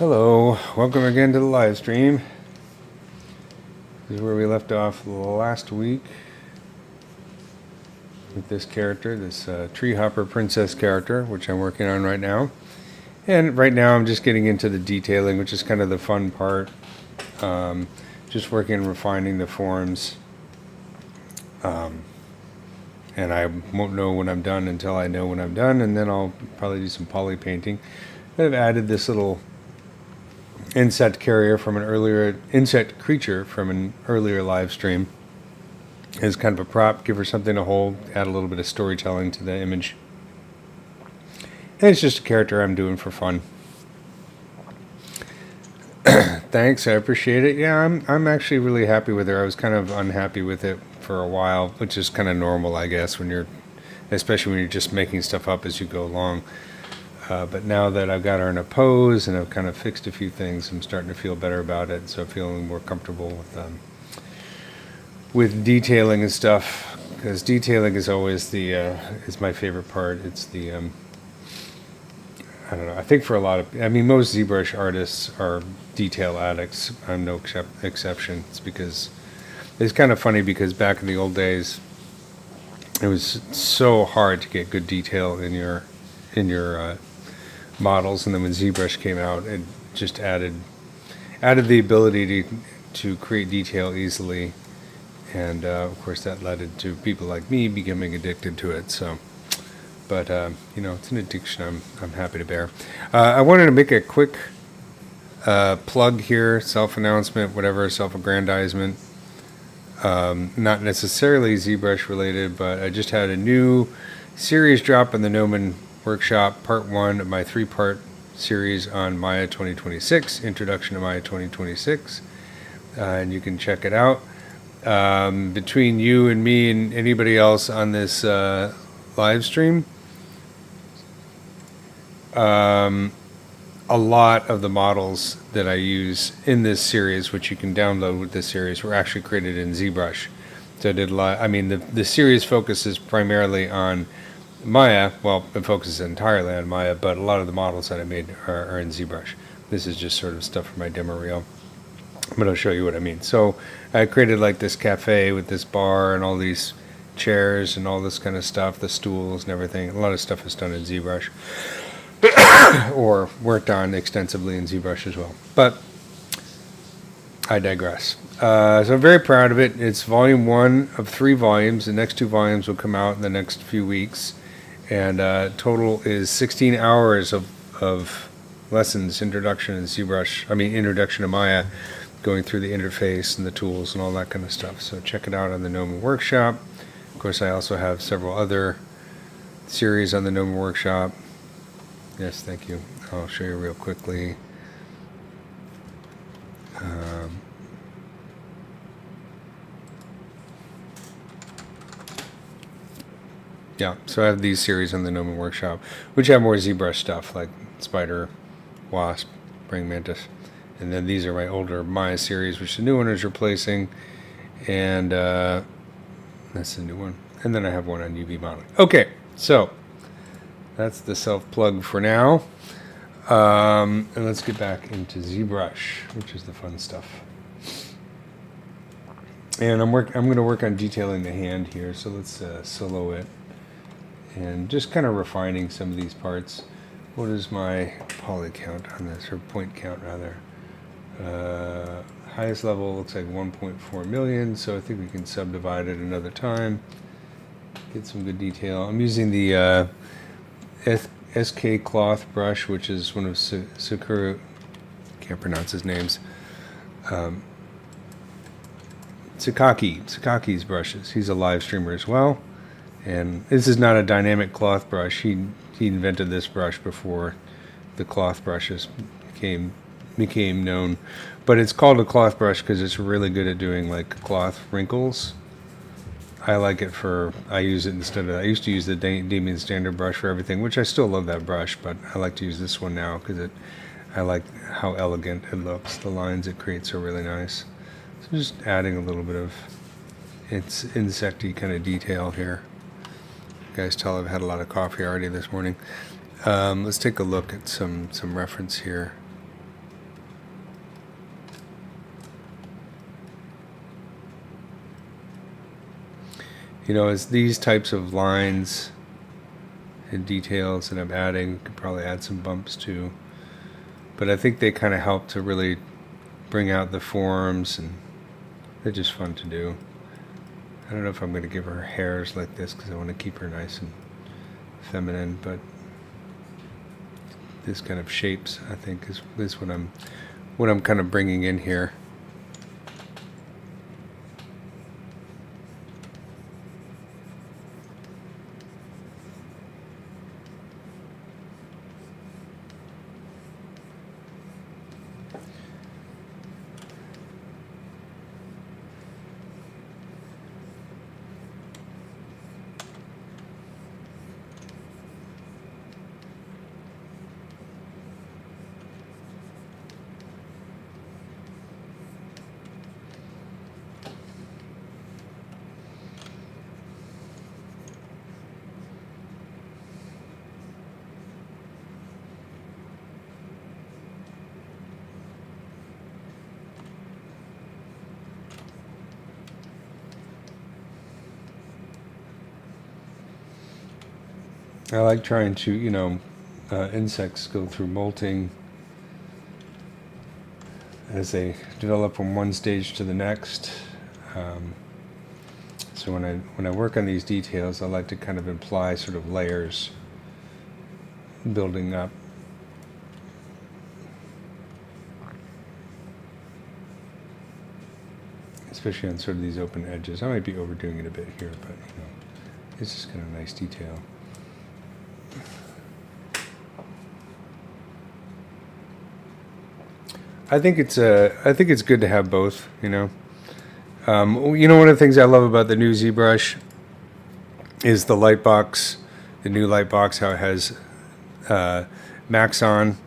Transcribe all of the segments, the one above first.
Hello, welcome again to the live stream. This is where we left off last week with this character, this Treehopper Princess character, which I'm working on right now. And right now I'm just getting into the detailing, which is kind of the fun part. Just working and refining the forms. And I won't know when I'm done until I know when I'm done, and then I'll probably do some poly painting. I've added this little insect creature from an earlier live stream as kind of a prop, give her something to hold, add a little bit of storytelling to the image. And it's just a character I'm doing for fun. Thanks, I appreciate it. Yeah, I'm actually really happy with her. I was kind of unhappy with it for a while, which is kind of normal, I guess, especially when you're just making stuff up as you go along. But now that I've got her in a pose and I've kind of fixed a few things, I'm starting to feel better about it. So feeling more comfortable with detailing and stuff, because detailing is always is my favorite part. It's the I don't know. I think for most ZBrush artists are detail addicts. I'm no exception. It's because it's kind of funny because back in the old days, it was so hard to get good detail in your models, and then when ZBrush came out, it just added the ability to create detail easily, and of course that led to people like me becoming addicted to it. So, but it's an addiction I'm happy to bear. I wanted to make a quick plug here, self-announcement, whatever, self-aggrandizement. Not necessarily ZBrush related, but I just had a new series drop in the Gnomon Workshop, part 1 of my 3-part series on Maya 2026, Introduction to Maya 2026, and you can check it out. Between you and me and anybody else on this live stream, a lot of the models that I use in this series, which you can download with this series, were actually created in ZBrush. So I did a lot. I mean, the series focuses primarily on Maya. Well, it focuses entirely on Maya, but a lot of the models that I made are in ZBrush. This is just sort of stuff for my demo reel, but I'll show you what I mean. So I created like this cafe with this bar and all these chairs and all this kind of stuff, the stools and everything. A lot of stuff is done in ZBrush or worked on extensively in ZBrush as well. But I digress. So I'm very proud of it. It's volume 1 of 3 volumes. The next 2 volumes will come out in the next few weeks. And total is 16 hours of lessons, introduction to Maya, going through the interface and the tools and all that kind of stuff. So check it out on the Gnomon Workshop. Of course, I also have several other series on the Gnomon Workshop. Yes, thank you. I'll show you real quickly. Yeah, so I have these series on the Gnomon Workshop, which have more ZBrush stuff, like Spider, Wasp, Praying Mantis. And then these are my older Maya series, which the new one is replacing. And that's the new one. And then I have one on UV modeling. Okay, so that's the self-plug for now. And let's get back into ZBrush, which is the fun stuff. And I'm going to work on detailing the hand here, so let's solo it. And just kind of refining some of these parts. What is my poly count on this, or point count rather? Highest level looks like 1.4 million, so I think we can subdivide it another time. Get some good detail. I'm using the SK cloth brush, which is one of Sakura, can't pronounce his names, Sakaki's brushes. He's a live streamer as well. And this is not a dynamic cloth brush. He invented this brush before the cloth brushes became known. But it's called a cloth brush because it's really good at doing like cloth wrinkles. I like it I use it instead of, I used to use the Damien Standard brush for everything, which I still love that brush, but I like to use this one now because I like how elegant it looks. The lines it creates are really nice. So just adding a little bit of its insecty kind of detail here. You guys tell I've had a lot of coffee already this morning. Let's take a look at some reference here. You know, it's these types of lines and details that I'm adding. Could probably add some bumps too. But I think they kind of help to really bring out the forms, and they're just fun to do. I don't know if I'm going to give her hairs like this because I want to keep her nice and feminine, but this kind of shapes, I think, is what I'm kind of bringing in here. I like trying to, you know, insects go through molting as they develop from one stage to the next. So when I work on these details, I like to kind of imply sort of layers building up. Especially on sort of these open edges. I might be overdoing it a bit here, but you know, it's just kind of a nice detail. I think it's good to have both, you know. You know, one of the things I love about the new ZBrush is the lightbox, the new lightbox, how it has Maxon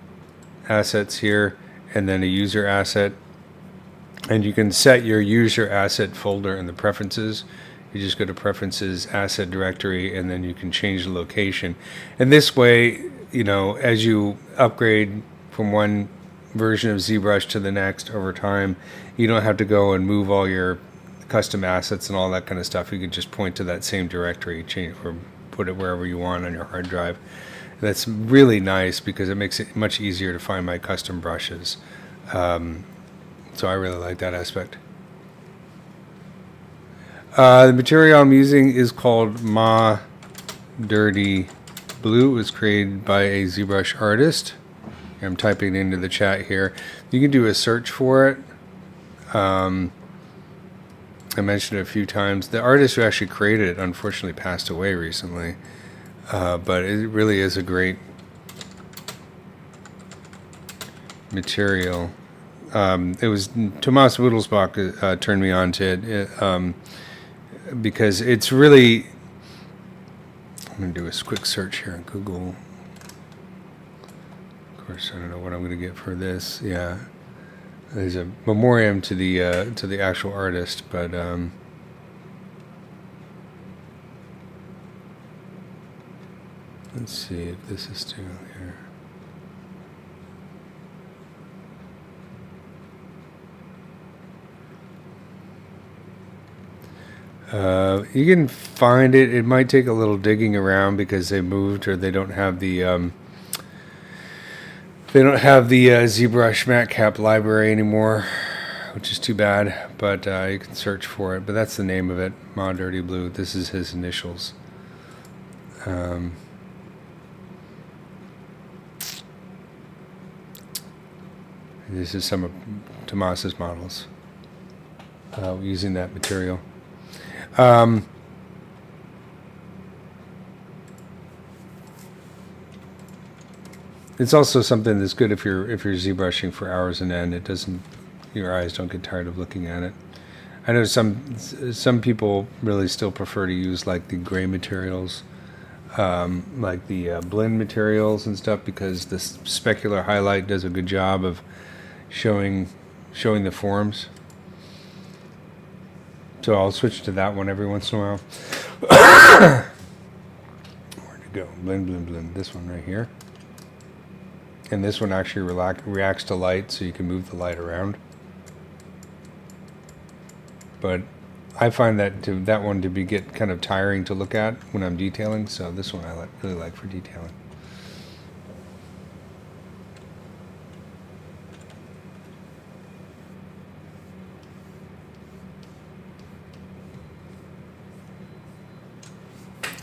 assets here and then a user asset. And you can set your user asset folder in the preferences. You just go to preferences, asset directory, and then you can change the location. And this way, you know, as you upgrade from one version of ZBrush to the next over time, you don't have to go and move all your custom assets and all that kind of stuff. You can just point to that same directory, change or put it wherever you want on your hard drive. That's really nice because it makes it much easier to find my custom brushes. So I really like that aspect. The material I'm using is called Ma Dirty Blue. It was created by a ZBrush artist. I'm typing it into the chat here. You can do a search for it. I mentioned it a few times. The artist who actually created it unfortunately passed away recently. But it really is a great material. It was Thomas Wittelsbach turned me on to it because it's really. I'm going to do a quick search here on Google. Of course, I don't know what I'm going to get for this. Yeah, there's a memoriam to the actual artist, but let's see if this is still here. You can find it. It might take a little digging around because they moved or they don't have the ZBrush MatCap library anymore, which is too bad. But you can search for it. But that's the name of it, Ma Dirty Blue. This is his initials. This is some of Tomas's models using that material. It's also something that's good if you're ZBrushing for hours on end. It doesn't, your eyes don't get tired of looking at it. I know some people really still prefer to use like the gray materials, like the blend materials and stuff, because the specular highlight does a good job of showing the forms. So I'll switch to that one every once in a while. Where'd it go? Blend, blend, blend. This one right here. And this one actually reacts to light, so you can move the light around. But I find that one to be get kind of tiring to look at when I'm detailing. So this one I really like for detailing.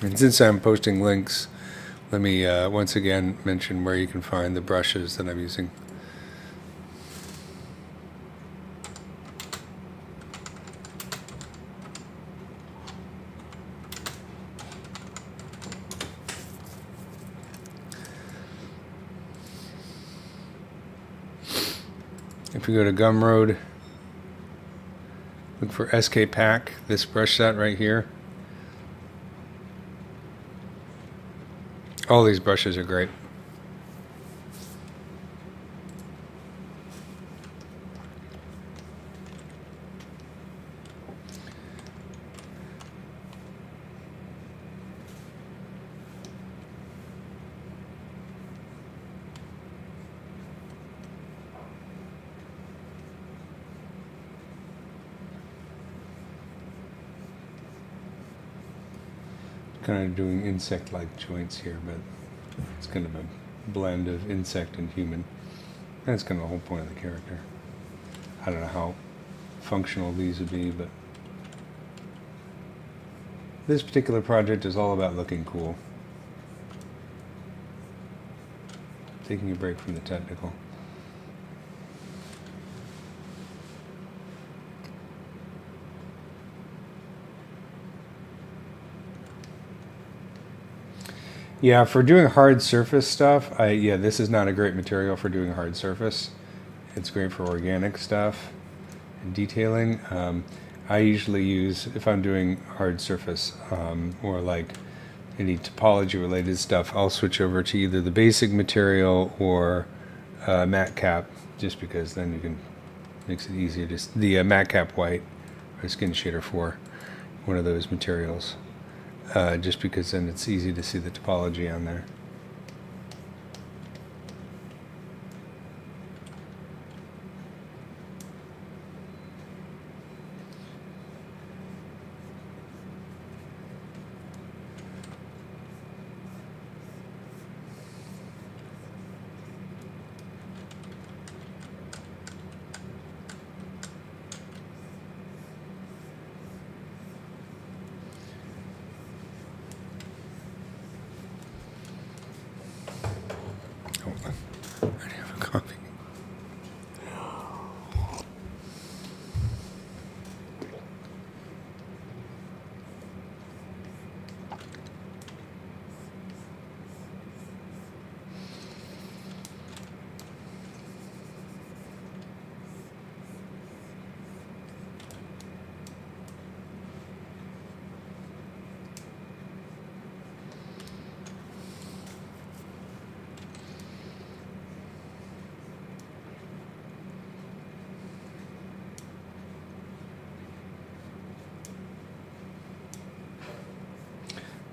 And since I'm posting links, let me once again mention where you can find the brushes that I'm using. If you go to Gumroad, look for SK Pack, this brush set right here. All these brushes are great. Kind of doing insect-like joints here, but it's kind of a blend of insect and human. That's kind of the whole point of the character. I don't know how functional these would be, but this particular project is all about looking cool. Taking a break from the technical. Yeah, for doing hard surface stuff, this is not a great material for doing hard surface. It's great for organic stuff and detailing. I usually use, if I'm doing hard surface or like any topology related stuff, I'll switch over to either the basic material or matte cap, just because then you can, makes it easier to, the matte cap white or skin shader 4, one of those materials. Just because then it's easy to see the topology on there. Hold on. I already have a coffee.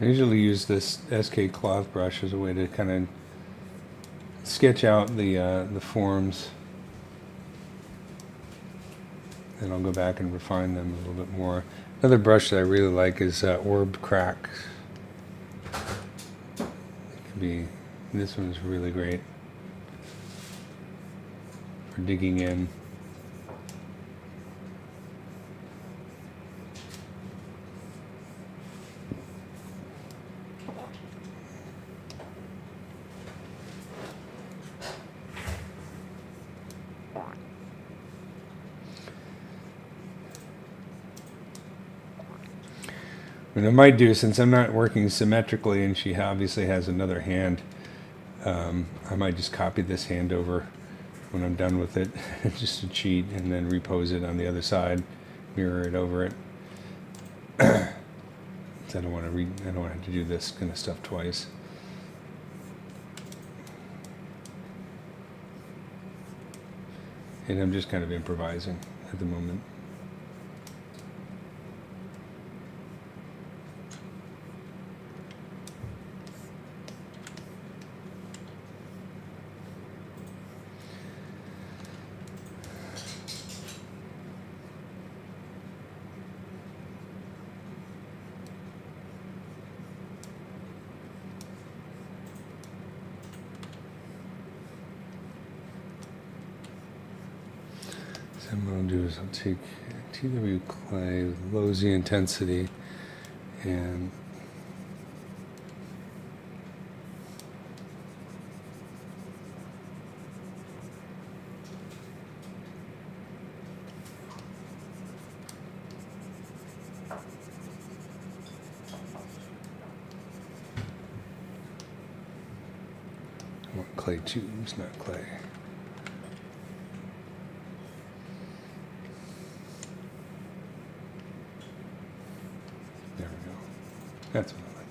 I usually use this SK cloth brush as a way to kind of sketch out the forms. Then I'll go back and refine them a little bit more. Another brush that I really like is Orb Crack. It could be, this one's really great for digging in. And I might do, since I'm not working symmetrically and she obviously has another hand, I might just copy this hand over when I'm done with it, just to cheat, and then repose it on the other side, mirror it over it. I don't want to have to do this kind of stuff twice. And I'm just kind of improvising at the moment. Then what I'll do is I'll take TW clay with low Z intensity and I want clay tubes, not clay. There we go. That's what I like.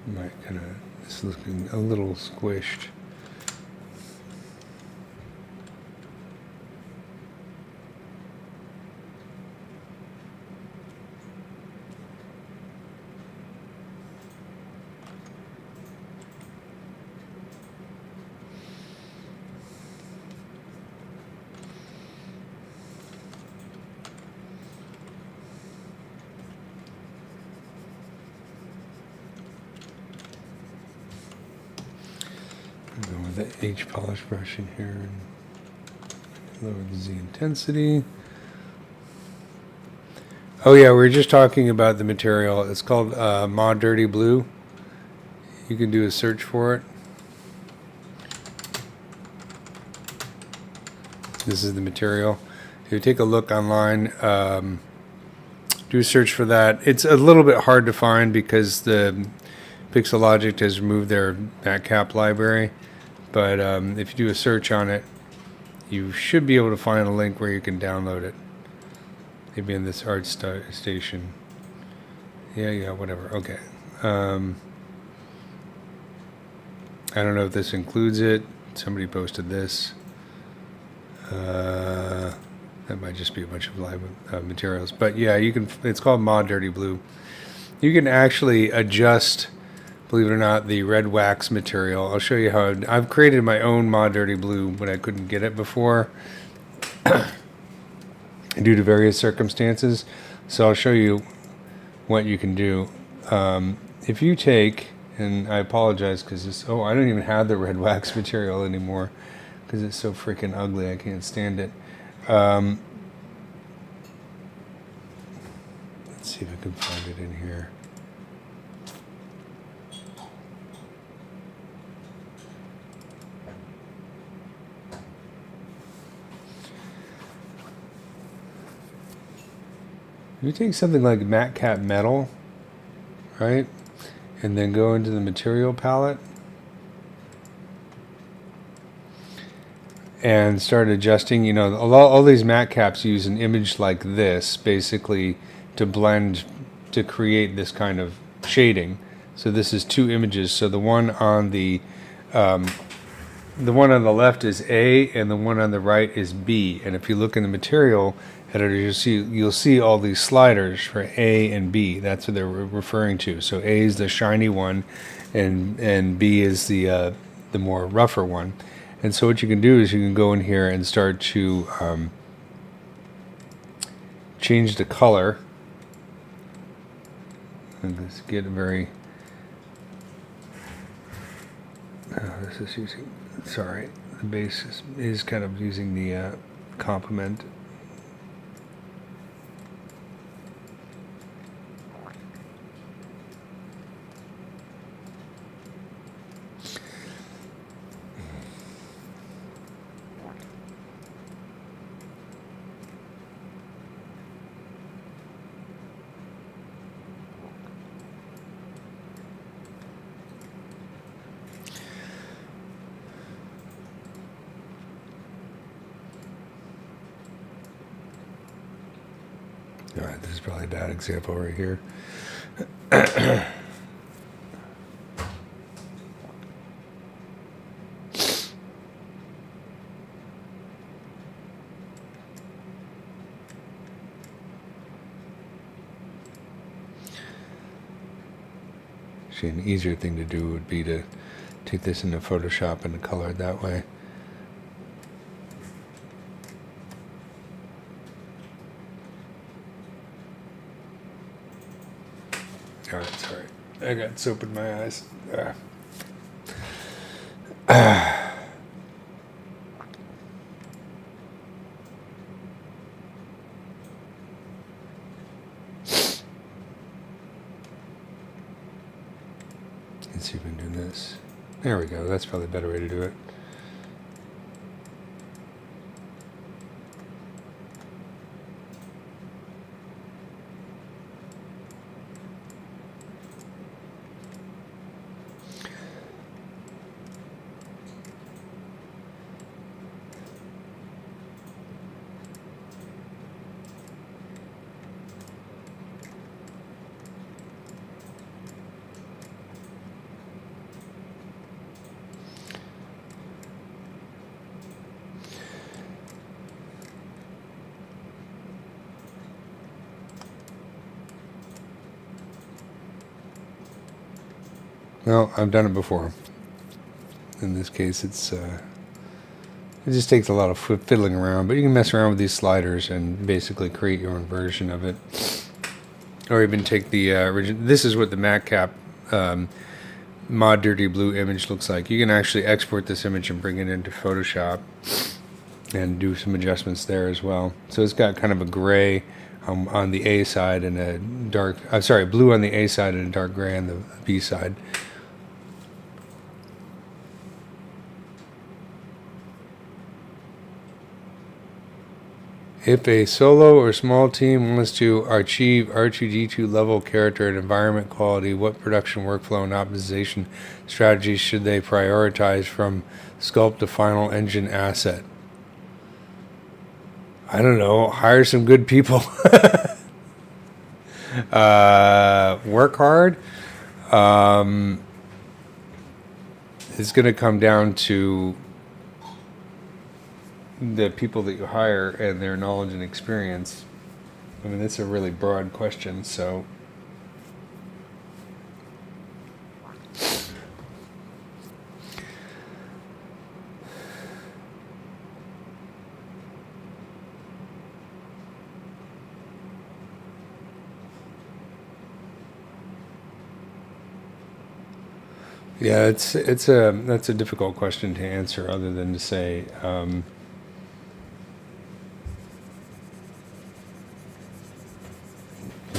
Might kind of It's looking a little squished. Go with the H polish brush in here and lower the Z intensity. Oh yeah, we were just talking about the material. It's called Mod Dirty Blue. You can do a search for it. This is the material. If you take a look online, do a search for that. It's a little bit hard to find because the Pixelogic has removed their matcap library. But if you do a search on it, you should be able to find a link where you can download it. Maybe in this art station. Yeah, whatever. Okay. I don't know if this includes it. Somebody posted this. That might just be a bunch of live materials. But yeah, you can. It's called Mod Dirty Blue. You can actually adjust, believe it or not, the red wax material. I'll show you how I've created my own Mod Dirty Blue when I couldn't get it before due to various circumstances. So I'll show you what you can do. If you take, and I apologize because this, oh, I don't even have the red wax material anymore because it's so freaking ugly. I can't stand it. Let's see if I can find it in here. If you take something like matcap metal, right, and then go into the material palette and start adjusting, you know, all these matcaps use an image like this basically to blend, to create this kind of shading. So this is two images. So the one on the left is A and the one on the right is B. And if you look in the material editor, you'll see all these sliders for A and B. That's what they're referring to. So A is the shiny one, and B is the more rougher one. And so what you can do is you can go in here and start to change the color. And let's get a very. This is using. Sorry, the base is kind of using the complement. All right, this is probably a bad example right here. Actually, an easier thing to do would be to take this into Photoshop and color it that way. All right, sorry. I got soap in my eyes. Let's see if we can do this. There we go. That's probably a better way to do it. Well, I've done it before. In this case, it just takes a lot of fiddling around, but you can mess around with these sliders and basically create your own version of it. Or even take the original. This is what the MatCap Mod Dirty Blue image looks like. You can actually export this image and bring it into Photoshop and do some adjustments there as well. So it's got kind of a gray on the A side and a dark, blue on the A side and a dark gray on the B side. If a solo or small team wants to achieve R2D2 level character and environment quality, what production workflow and optimization strategies should they prioritize from sculpt to final engine asset? I don't know. Hire some good people. Work hard. It's going to come down to the people that you hire and their knowledge and experience. I mean, that's a really broad question, so yeah, that's a difficult question to answer, other than to say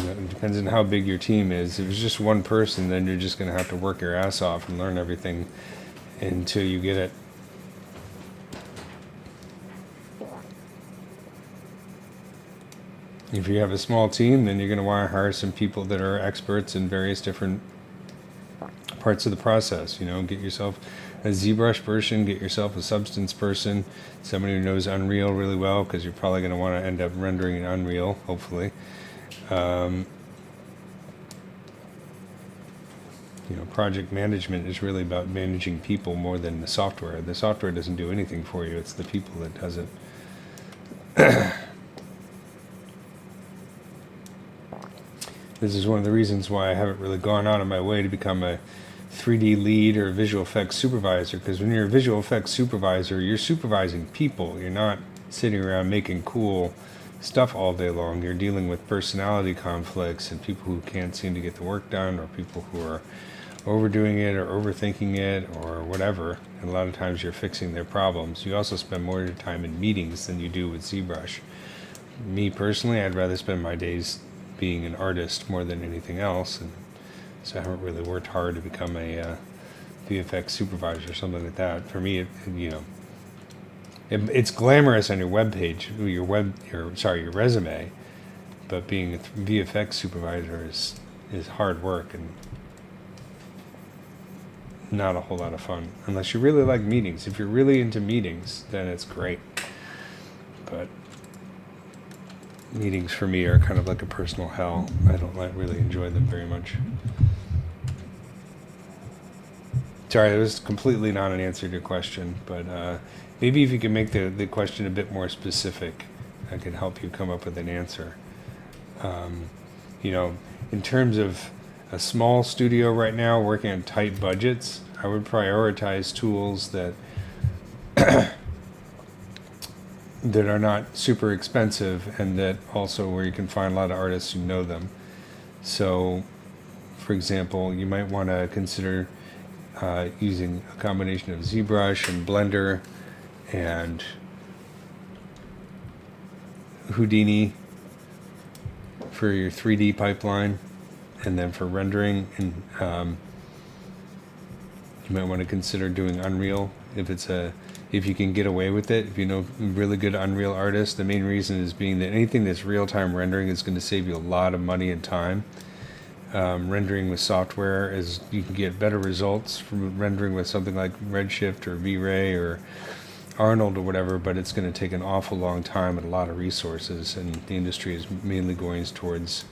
it depends on how big your team is. If it's just one person, then you're just going to have to work your ass off and learn everything until you get it. If you have a small team, then you're going to want to hire some people that are experts in various different parts of the process. Get yourself a ZBrush person, get yourself a Substance person, somebody who knows Unreal really well, because you're probably going to want to end up rendering in Unreal, hopefully. Project management is really about managing people more than the software. The software doesn't do anything for you. It's the people that does it. This is one of the reasons why I haven't really gone out of my way to become a 3D lead or a visual effects supervisor, because when you're a visual effects supervisor, you're supervising people. You're not sitting around making cool stuff all day long. You're dealing with personality conflicts and people who can't seem to get the work done, or people who are overdoing it or overthinking it or whatever. And a lot of times you're fixing their problems. You also spend more of your time in meetings than you do with ZBrush. Me personally, I'd rather spend my days being an artist more than anything else, and so I haven't really worked hard to become a VFX supervisor or something like that. For me, it's glamorous on your web page, your resume, but being a VFX supervisor is hard work and not a whole lot of fun, unless you really like meetings. If you're really into meetings, then it's great. But meetings for me are kind of like a personal hell. I don't really enjoy them very much. Sorry, that was completely not an answer to your question, but maybe if you can make the question a bit more specific, I can help you come up with an answer. In terms of a small studio right now working on tight budgets, I would prioritize tools that that are not super expensive, and that also where you can find a lot of artists who know them. So, for example, you might want to consider using a combination of ZBrush and Blender and Houdini for your 3D pipeline, and then for rendering, and you might want to consider doing Unreal if you can get away with it. If you know really good Unreal artists, the main reason is being that anything that's real-time rendering is going to save you a lot of money and time. Rendering with software is, you can get better results from rendering with something like Redshift or V-Ray or Arnold or whatever, but it's going to take an awful long time and a lot of resources, and the industry is mainly going towards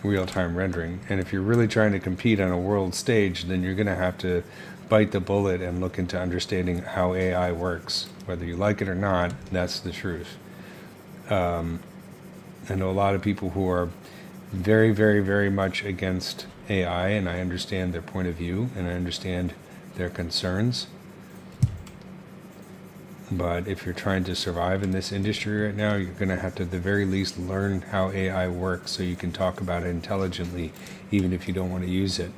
real-time rendering. And if you're really trying to compete on a world stage, then you're going to have to bite the bullet and look into understanding how AI works. Whether you like it or not, that's the truth. I know a lot of people who are very, very, very much against AI, and I understand their point of view, and I understand their concerns. But if you're trying to survive in this industry right now, you're going to have to, at the very least, learn how AI works so you can talk about it intelligently, even if you don't want to use it.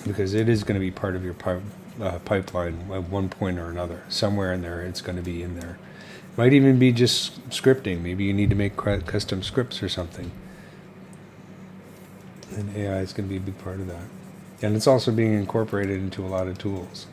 Because it is going to be part of your pipeline at one point or another. Somewhere in there, it's going to be in there. Might even be just scripting. Maybe you need to make custom scripts or something. And AI is going to be a big part of that. And it's also being incorporated into a lot of tools.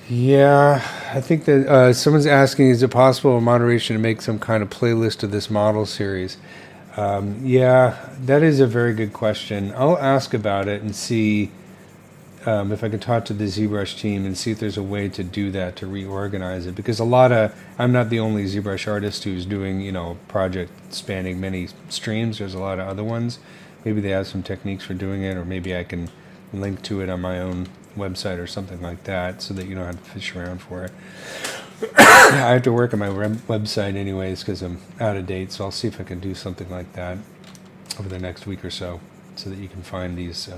Yeah, I think that someone's asking, is it possible in moderation to make some kind of playlist of this model series? Yeah, that is a very good question. I'll ask about it and see if I can talk to the ZBrush team and see if there's a way to do that, to reorganize it. Because I'm not the only ZBrush artist who's doing, a project spanning many streams. There's a lot of other ones. Maybe they have some techniques for doing it, or maybe I can link to it on my own website or something like that, so that you don't have to fish around for it. I have to work on my website anyways because I'm out of date, so I'll see if I can do something like that over the next week or so that you can find these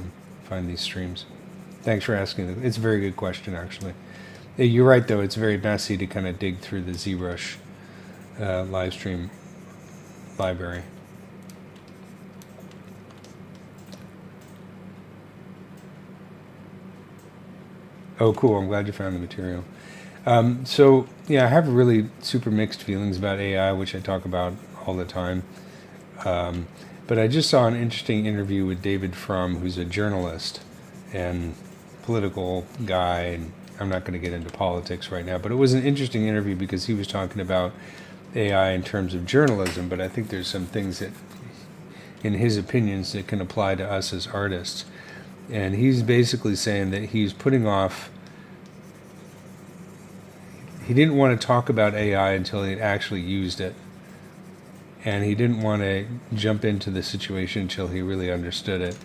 streams. Thanks for asking. It's a very good question, actually. You're right, though. It's very messy to kind of dig through the ZBrush live stream library. Oh, cool. I'm glad you found the material. So, yeah, I have really super mixed feelings about AI, which I talk about all the time. But I just saw an interesting interview with David Frum, who's a journalist and political guy, and I'm not going to get into politics right now, but it was an interesting interview because he was talking about AI in terms of journalism, but I think there's some things that, in his opinions, that can apply to us as artists. And he's basically saying that he's putting off, he didn't want to talk about AI until he had actually used it. And he didn't want to jump into the situation until he really understood it.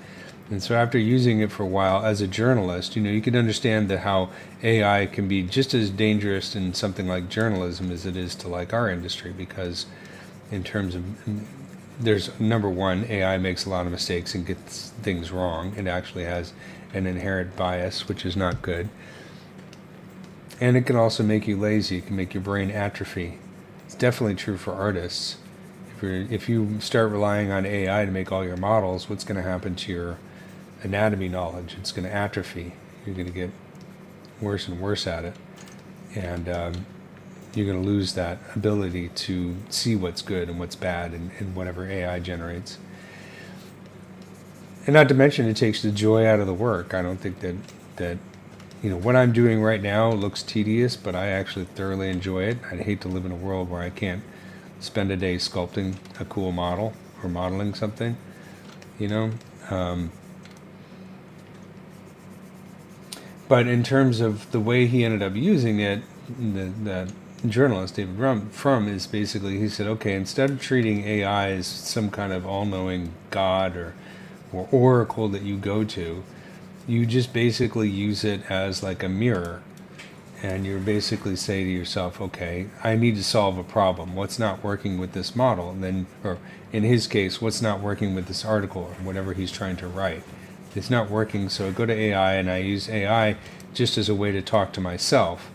And so after using it for a while as a journalist, you can understand that how AI can be just as dangerous in something like journalism as it is to like our industry, because in terms of, there's number one, AI makes a lot of mistakes and gets things wrong. It actually has an inherent bias, which is not good. And it can also make you lazy. It can make your brain atrophy. It's definitely true for artists. If you start relying on AI to make all your models, what's going to happen to your anatomy knowledge? It's going to atrophy. You're going to get worse and worse at it. And you're going to lose that ability to see what's good and what's bad in whatever AI generates. And not to mention, it takes the joy out of the work. I don't think that what I'm doing right now looks tedious, but I actually thoroughly enjoy it. I'd hate to live in a world where I can't spend a day sculpting a cool model or modeling something, But in terms of the way he ended up using it, the journalist, David Frum, is basically, he said, okay, instead of treating AI as some kind of all-knowing God or oracle that you go to, you just basically use it as like a mirror. And you basically say to yourself, okay, I need to solve a problem. What's not working with this model? And then, or in his case, what's not working with this article or whatever he's trying to write? It's not working, so I go to AI and I use AI just as a way to talk to myself.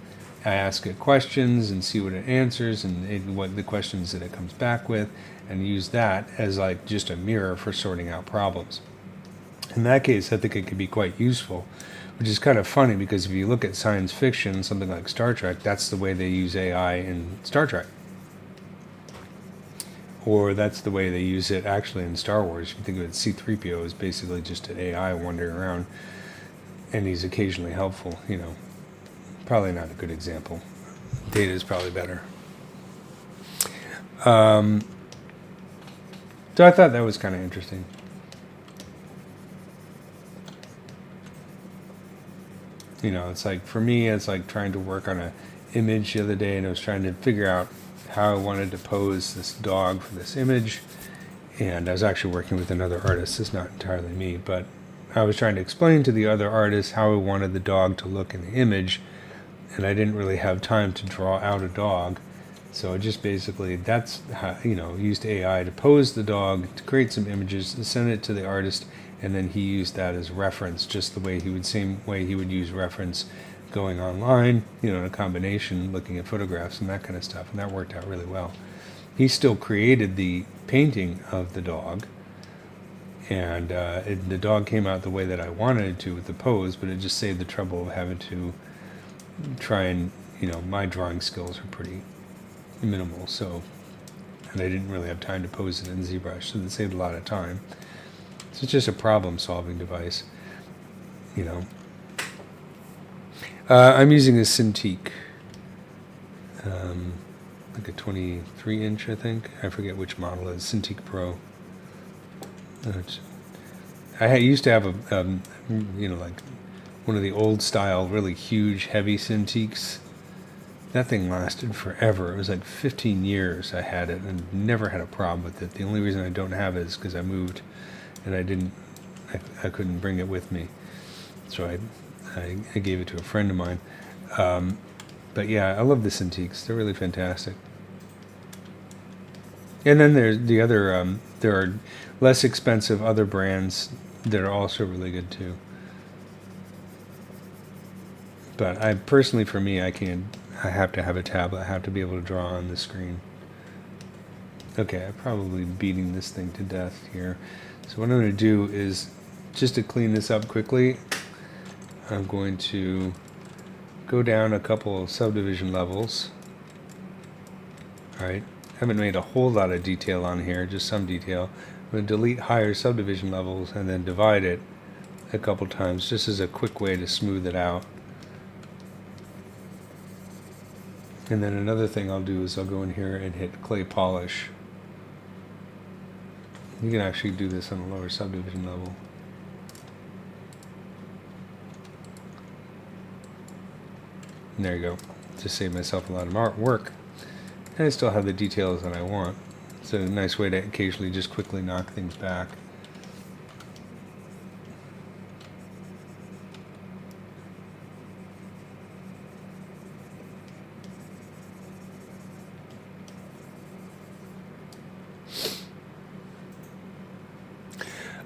I ask it questions and see what it answers and what the questions that it comes back with, and use that as like just a mirror for sorting out problems. In that case, I think it could be quite useful, which is kind of funny because if you look at science fiction, something like Star Trek, that's the way they use AI in Star Trek. Or that's the way they use it actually in Star Wars. If you think of it, C-3PO is basically just an AI wandering around, and he's occasionally helpful, Probably not a good example. Data is probably better. So I thought that was kind of interesting. It's like, for me, it's like trying to work on an image the other day, and I was trying to figure out how I wanted to pose this dog for this image, And I was actually working with another artist. It's not entirely me, but I was trying to explain to the other artist how I wanted the dog to look in the image, and I didn't really have time to draw out a dog. So I just basically, that's how, used AI to pose the dog, to create some images, to send it to the artist, and then he used that as reference, just the way same way he would use reference going online, in a combination, looking at photographs and that kind of stuff, and that worked out really well. He still created the painting of the dog, and the dog came out the way that I wanted it to with the pose, but it just saved the trouble of having to try and, my drawing skills are pretty minimal, and I didn't really have time to pose it in ZBrush, so it saved a lot of time. So it's just a problem-solving device, I'm using a Cintiq, like a 23-inch, I think. I forget which model it is. Cintiq Pro. I used to have like one of the old-style, really huge, heavy Cintiqs. That thing lasted forever. It was like 15 years I had it and never had a problem with it. The only reason I don't have it is because I moved and I couldn't bring it with me. So I gave it to a friend of mine. But yeah, I love the Cintiqs. They're really fantastic. And then there's the other, there are less expensive other brands that are also really good too. But for me, I have to have a tablet. I have to be able to draw on the screen. Okay, I'm probably beating this thing to death here. So what I'm going to do is, just to clean this up quickly, I'm going to go down a couple of subdivision levels. Alright, I haven't made a whole lot of detail on here, just some detail. I'm going to delete higher subdivision levels and then divide it a couple times, just as a quick way to smooth it out. And then another thing I'll do is I'll go in here and hit clay polish. You can actually do this on a lower subdivision level. And there you go. Just saved myself a lot of work. And I still have the details that I want. It's a nice way to occasionally just quickly knock things back.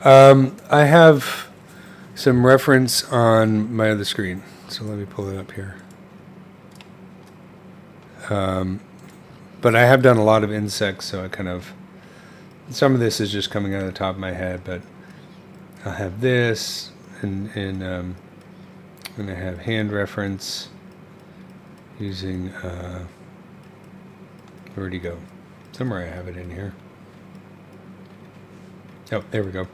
I have some reference on my other screen, so let me pull it up here. But I have done a lot of insects, so some of this is just coming out of the top of my head, but I'll have this, and I have hand reference using, where'd he go? Somewhere I have it in here. Oh, there we go.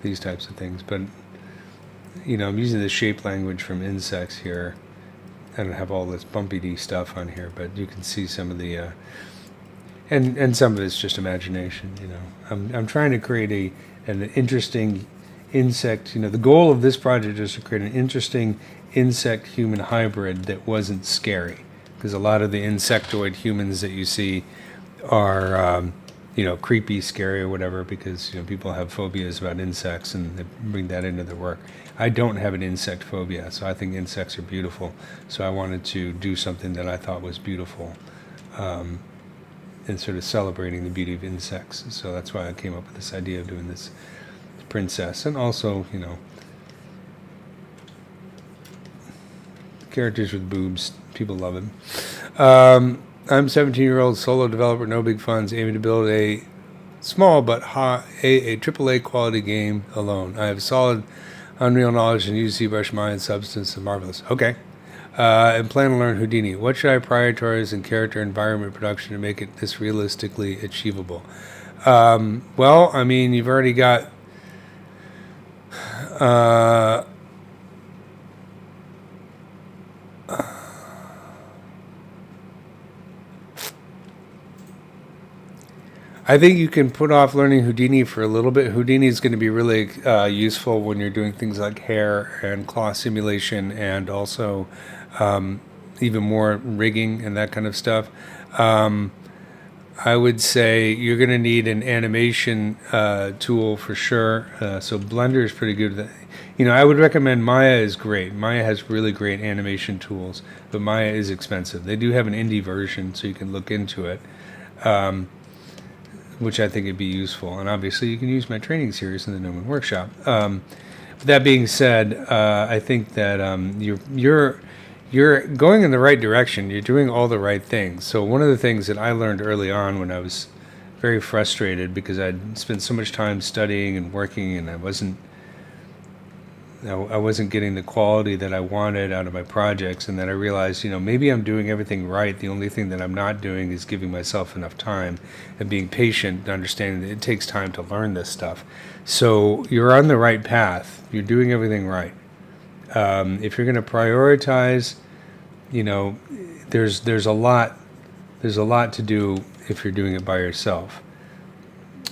These types of things, but I'm using the shape language from insects here. I don't have all this bumpy stuff on here, but you can see some of the and some of it's just imagination. I'm trying to create an interesting insect. The goal of this project is to create an interesting insect human hybrid that wasn't scary, because a lot of the insectoid humans that you see are creepy, scary, or whatever, because people have phobias about insects and they bring that into their work. I don't have an insect phobia, so I think insects are beautiful. So I wanted to do something that I thought was beautiful, and sort of celebrating the beauty of insects. So that's why I came up with this idea of doing this princess, and also characters with boobs. People love it. I'm 17-year-old solo developer, no big funds, aiming to build a small but high, a AAA quality game alone. I have solid Unreal knowledge and use ZBrush, Mind, Substance, and Marvelous. Okay. And plan to learn Houdini. What should I prioritize in character environment production to make it this realistically achievable? Well, I mean, you've already got I think you can put off learning Houdini for a little bit. Houdini is going to be really useful when you're doing things like hair and claw simulation, and also even more rigging and that kind of stuff. I would say you're going to need an animation tool for sure. So Blender is pretty good. I would recommend Maya is great. Maya has really great animation tools, but Maya is expensive. They do have an indie version, so you can look into it, which I think would be useful. And obviously, you can use my training series in the Newman Workshop. That being said, I think that you're going in the right direction. You're doing all the right things. So one of the things that I learned early on when I was very frustrated because I'd spent so much time studying and working, and I wasn't getting the quality that I wanted out of my projects, and then I realized, maybe I'm doing everything right. The only thing that I'm not doing is giving myself enough time and being patient and understanding that it takes time to learn this stuff. So you're on the right path. You're doing everything right. If you're going to prioritize, there's a lot to do if you're doing it by yourself.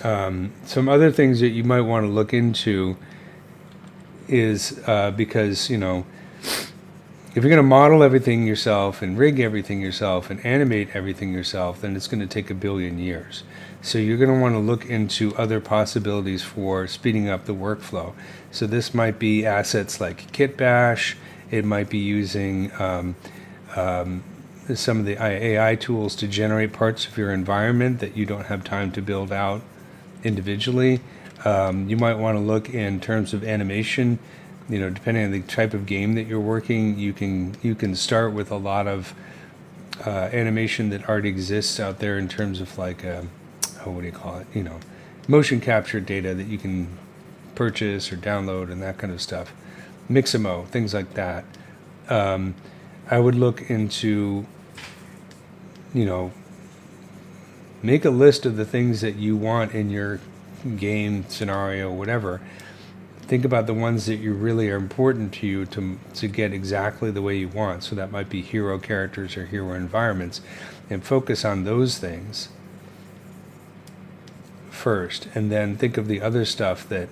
Some other things that you might want to look into is because if you're going to model everything yourself and rig everything yourself and animate everything yourself, then it's going to take 1 billion years. So you're going to want to look into other possibilities for speeding up the workflow. So this might be assets like Kitbash. It might be using some of the AI tools to generate parts of your environment that you don't have time to build out individually. You might want to look in terms of animation. Depending on the type of game that you're working, you can start with a lot of animation that already exists out there in terms of like motion capture data that you can purchase or download and that kind of stuff. Mixamo, things like that. I would look into, make a list of the things that you want in your game scenario, whatever. Think about the ones that you really are important to you to get exactly the way you want. So that might be hero characters or hero environments, and focus on those things first, and then think of the other stuff that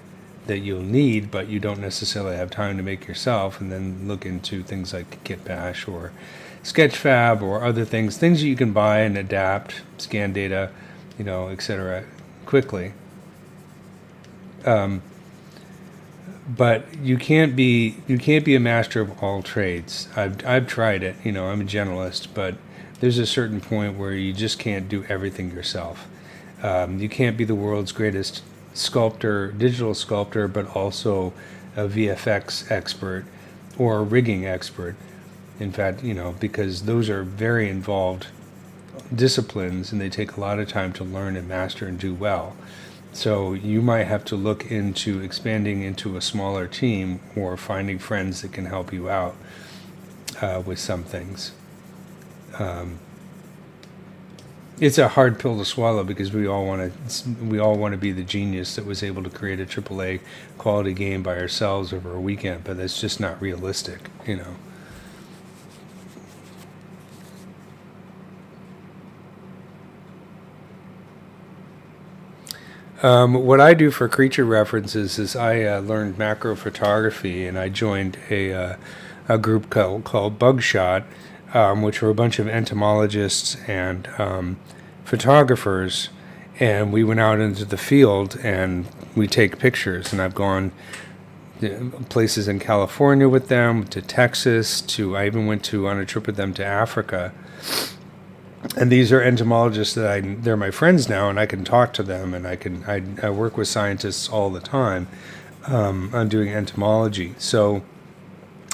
you'll need but you don't necessarily have time to make yourself, and then look into things like Kitbash or Sketchfab or other things that you can buy and adapt, scan data, etc. quickly. But you can't be a master of all trades. I've tried it. I'm a generalist, but there's a certain point where you just can't do everything yourself. You can't be the world's greatest digital sculptor, but also a VFX expert or a rigging expert. In fact, because those are very involved disciplines and they take a lot of time to learn and master and do well. So you might have to look into expanding into a smaller team or finding friends that can help you out with some things. It's a hard pill to swallow because we all want to be the genius that was able to create a AAA quality game by ourselves over a weekend, but that's just not realistic, What I do for creature references is I learned macro photography, and I joined a group called Bugshot, which were a bunch of entomologists and photographers, and we went out into the field and we take pictures. And I've gone places in California with them, to Texas, I even went on a trip with them to Africa. And these are entomologists they're my friends now, and I can talk to them, and I work with scientists all the time on doing entomology. So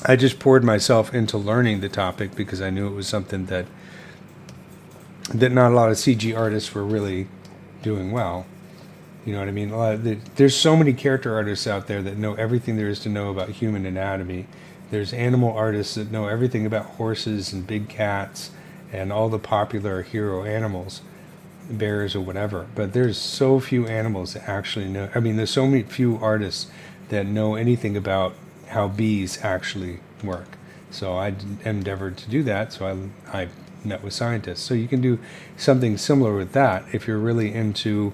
I just poured myself into learning the topic because I knew it was something that not a lot of CG artists were really doing well. You know what I mean? There's so many character artists out there that know everything there is to know about human anatomy. There's animal artists that know everything about horses and big cats and all the popular hero animals, bears or whatever. But there's so few animals that actually know. There's so many few artists that know anything about how bees actually work. So I endeavored to do that. So I met with scientists. So you can do something similar with that if you're really into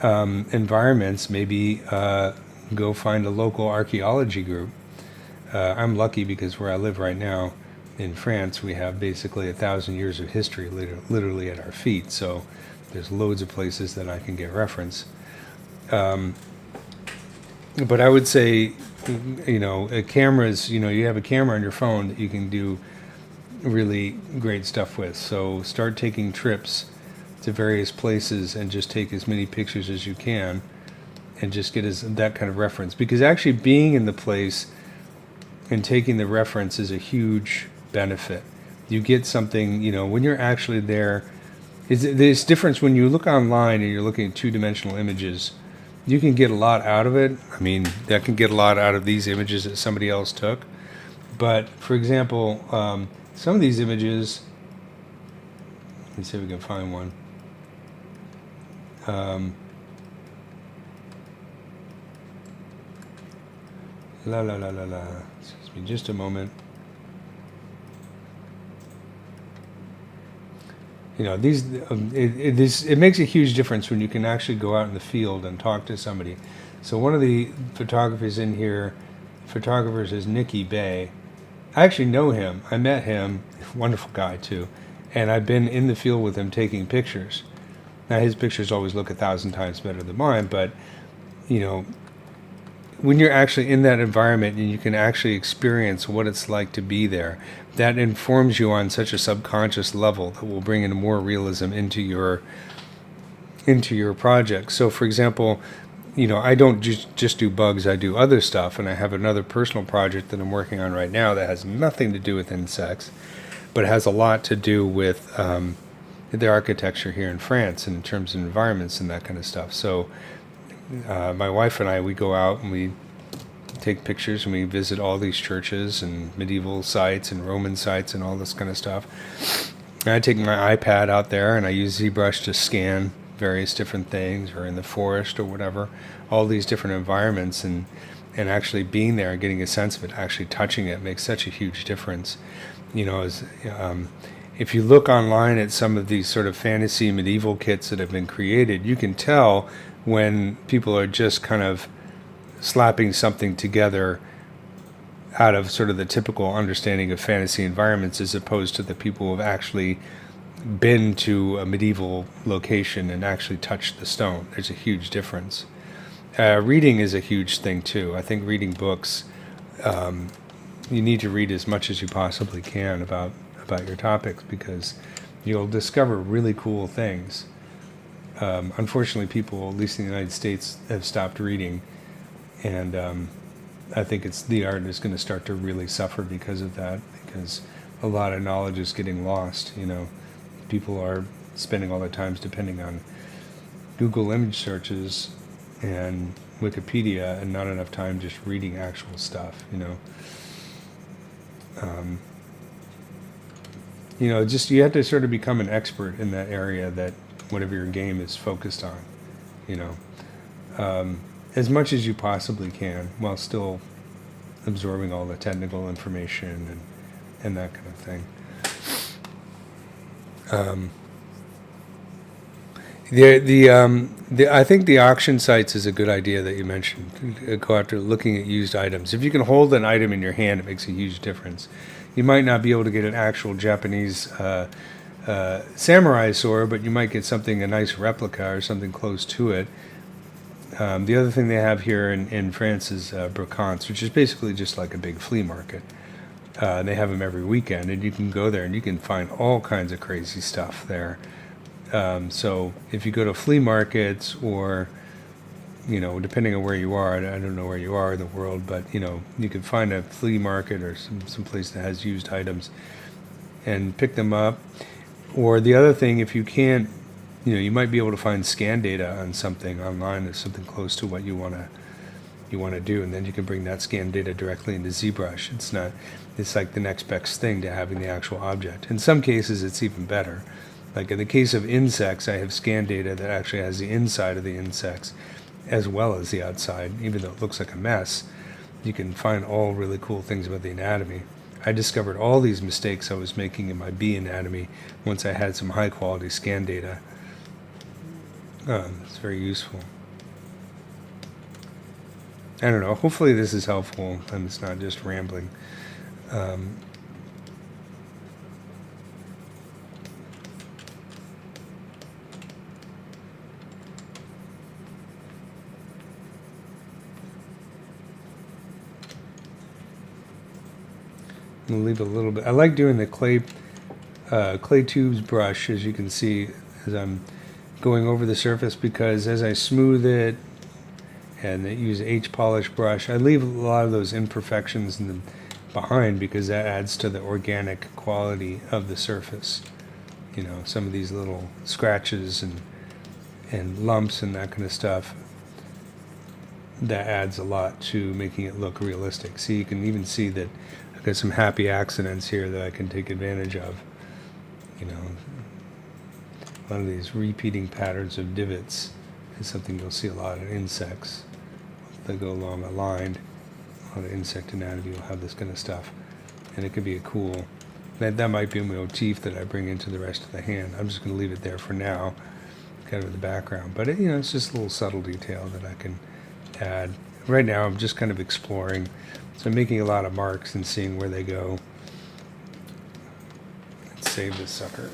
environments. Maybe go find a local archaeology group. I'm lucky because where I live right now, in France, we have basically 1,000 years of history literally at our feet. So there's loads of places that I can get reference. But I would say, cameras, you have a camera on your phone that you can do really great stuff with. So start taking trips to various places and just take as many pictures as you can and just get that kind of reference. Because actually being in the place and taking the reference is a huge benefit. You get something, when you're actually there. There's difference when you look online and you're looking at two-dimensional images. You can get a lot out of it. I mean, that can get a lot out of these images that somebody else took. But, for example, some of these images, let's see if we can find one. Excuse me, just a moment. It makes a huge difference when you can actually go out in the field and talk to somebody. So one of the photographers in here, is Nicky Bay. I actually know him. I met him, wonderful guy too, and I've been in the field with him taking pictures. Now his pictures always look 1,000 times better than mine, but when you're actually in that environment and you can actually experience what it's like to be there, that informs you on such a subconscious level that will bring in more realism into your project. So, for example, I don't just do bugs, I do other stuff, and I have another personal project that I'm working on right now that has nothing to do with insects, but has a lot to do with the architecture here in France and in terms of environments and that kind of stuff. So my wife and I, we go out and we take pictures and we visit all these churches and medieval sites and Roman sites and all this kind of stuff. And I take my iPad out there and I use ZBrush to scan various different things, or in the forest or whatever, all these different environments, and actually being there and getting a sense of it, actually touching it, makes such a huge difference. If you look online at some of these sort of fantasy medieval kits that have been created, you can tell when people are just kind of slapping something together out of sort of the typical understanding of fantasy environments, as opposed to the people who have actually been to a medieval location and actually touched the stone. There's a huge difference. Reading is a huge thing too. I think reading books, you need to read as much as you possibly can about your topics, because you'll discover really cool things. Unfortunately, people, at least in the United States, have stopped reading, and I think the art is going to start to really suffer because of that, because a lot of knowledge is getting lost. People are spending all their time depending on Google image searches and Wikipedia, and not enough time just reading actual stuff. Just you have to sort of become an expert in that area that whatever your game is focused on, as much as you possibly can, while still absorbing all the technical information and that kind of thing. I think the auction sites is a good idea that you mentioned. Go after looking at used items. If you can hold an item in your hand, it makes a huge difference. You might not be able to get an actual Japanese samurai sword, but you might get a nice replica or something close to it. The other thing they have here in France is brocants, which is basically just like a big flea market. They have them every weekend, and you can go there and you can find all kinds of crazy stuff there. So if you go to flea markets, or depending on where you are, I don't know where you are in the world, but you can find a flea market or some place that has used items and pick them up. Or the other thing, if you can't, you might be able to find scan data on something online that's something close to what you want to do, and then you can bring that scan data directly into ZBrush. It's like the next best thing to having the actual object. In some cases, it's even better. Like in the case of insects, I have scan data that actually has the inside of the insects as well as the outside. Even though it looks like a mess, you can find all really cool things about the anatomy. I discovered all these mistakes I was making in my bee anatomy once I had some high quality scan data. It's very useful. I don't know, hopefully this is helpful and it's not just rambling. I'll leave a little bit. I like doing the clay tubes brush, as you can see, as I'm going over the surface, because as I smooth it and use H polish brush, I leave a lot of those imperfections behind, because that adds to the organic quality of the surface. You know, some of these little scratches and lumps and that kind of stuff, that adds a lot to making it look realistic. See, you can even see that I've got some happy accidents here that I can take advantage of. You know, a lot of these repeating patterns of divots is something you'll see a lot in insects. They go along a line. A lot of insect anatomy will have this kind of stuff, and it could be a cool. That might be a motif that I bring into the rest of the hand. I'm just going to leave it there for now, kind of in the background. But you know, it's just a little subtle detail that I can add. Right now, I'm just kind of exploring, so I'm making a lot of marks and seeing where they go. Let's save this sucker.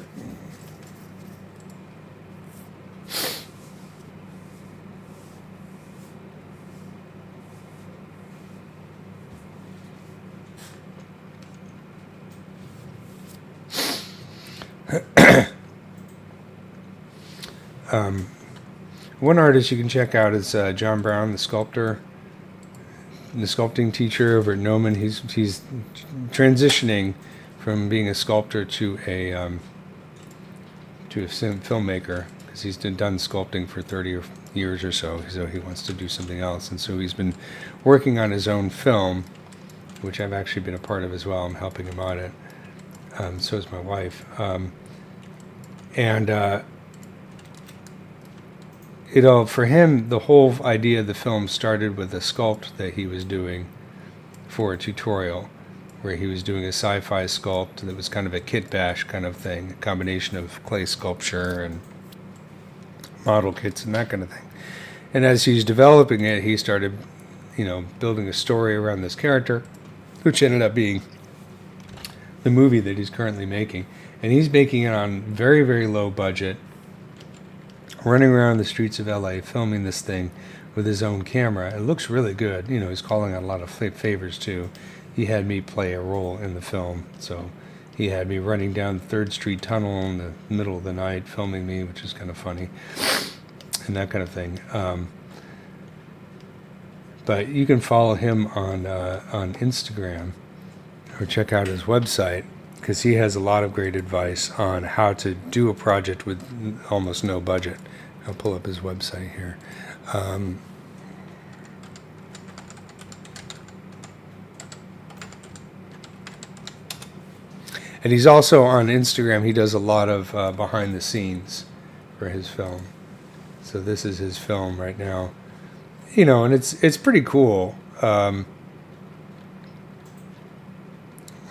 One artist you can check out is John Brown, the sculptor, the sculpting teacher over at Gnomon. He's transitioning from being a sculptor to a filmmaker, because he's done sculpting for 30 years or so. So he wants to do something else, and so he's been working on his own film, which I've actually been a part of as well. I'm helping him on it. So is my wife. For him, the whole idea of the film started with a sculpt that he was doing for a tutorial, where he was doing a sci-fi sculpt that was kind of a kit bash kind of thing, a combination of clay sculpture and model kits and that kind of thing. And as he's developing it, he started, building a story around this character, which ended up being the movie that he's currently making. And he's making it on very, very low budget, running around the streets of LA filming this thing with his own camera. It looks really good. He's calling out a lot of favors too. He had me play a role in the film, so he had me running down the 3rd Street tunnel in the middle of the night filming me, which is kind of funny, and that kind of thing. But you can follow him on Instagram, or check out his website, because he has a lot of great advice on how to do a project with almost no budget. I'll pull up his website here. And he's also on Instagram. He does a lot of behind the scenes for his film. So this is his film right now. And it's pretty cool.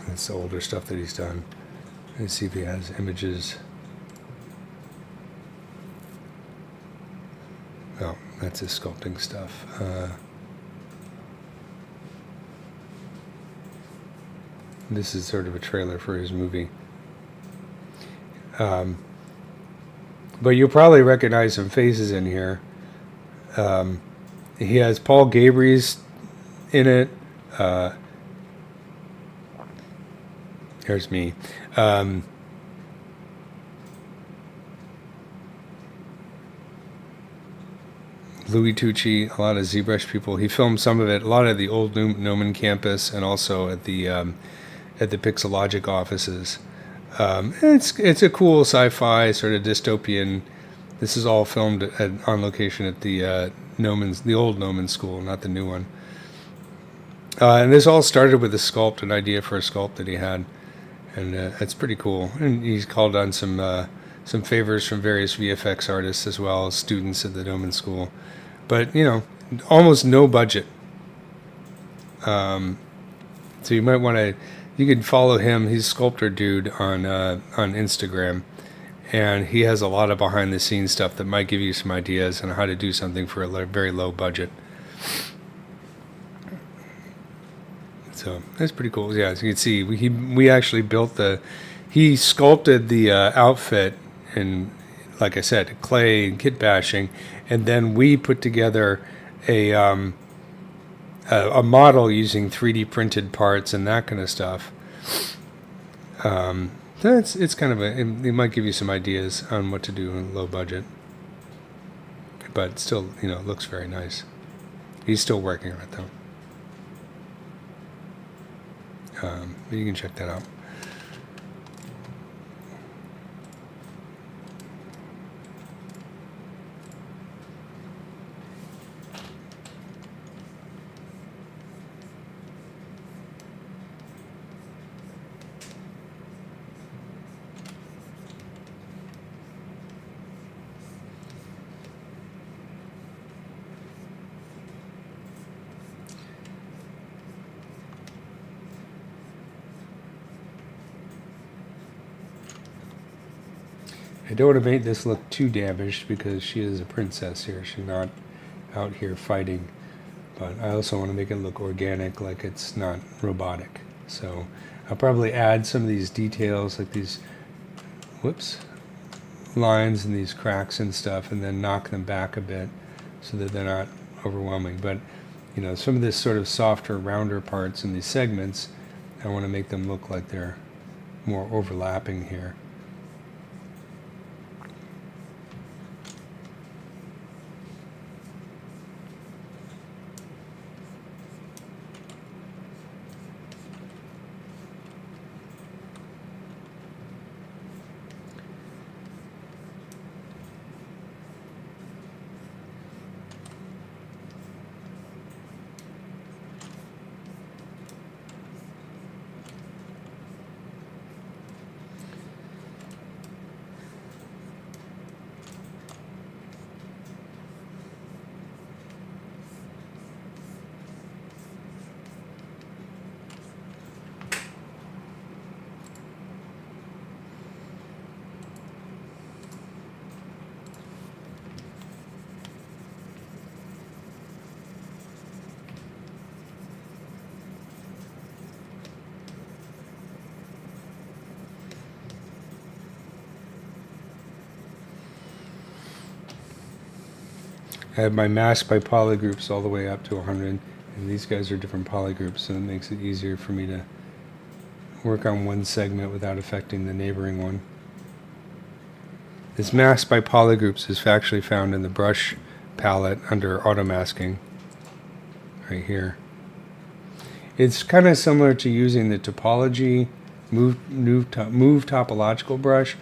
It's the older stuff that he's done. Let's see if he has images. Oh, that's his sculpting stuff. This is sort of a trailer for his movie. But you'll probably recognize some faces in here. He has Paul Gabry's in it. Here's me. Louis Tucci, a lot of ZBrush people. He filmed some of it, a lot of the old Gnomon campus, and also at the Pixelogic offices. It's a cool sci-fi sort of dystopian. This is all filmed on location at the the old Gnomon school, not the new one. And this all started with an idea for a sculpt that he had, and it's pretty cool. And he's called on some favors from various VFX artists as well as students at the Gnomon school. But almost no budget. So you might want to. You could follow him. He's Sculptor Dude on Instagram, and he has a lot of behind the scenes stuff that might give you some ideas on how to do something for a very low budget. So that's pretty cool. Yeah, as you can see, we actually built he sculpted the outfit in, like I said, clay and kit bashing, and then we put together a model using 3D printed parts and that kind of stuff. It's kind of it might give you some ideas on what to do in low budget, but still, it looks very nice. He's still working on it though. But you can check that out. I don't want to make this look too damaged because she is a princess here. She's not out here fighting. But I also want to make it look organic, like it's not robotic. So I'll probably add some of these details, like these, lines and these cracks and stuff, and then knock them back a bit so that they're not overwhelming. But, some of this sort of softer, rounder parts in these segments, I want to make them look like they're more overlapping here. I have my mask by polygroups all the way up to 100, and these guys are different polygroups, so it makes it easier for me to work on one segment without affecting the neighboring one. This mask by polygroups is actually found in the brush palette under auto masking, right here. It's kind of similar to using the topology move topological brush.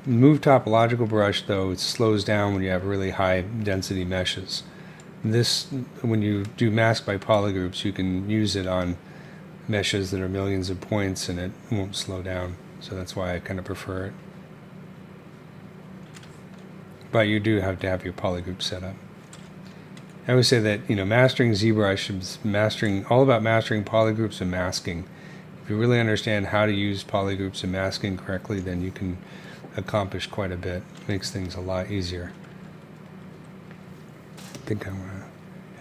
Move topological brush, though, it slows down when you have really high density meshes. This, when you do mask by polygroups, you can use it on meshes that are millions of points and it won't slow down. So that's why I kind of prefer it. But you do have to have your polygroup set up. I always say that, mastering ZBrush is all about mastering polygroups and masking. If you really understand how to use polygroups and masking correctly, then you can accomplish quite a bit. Makes things a lot easier. I think I want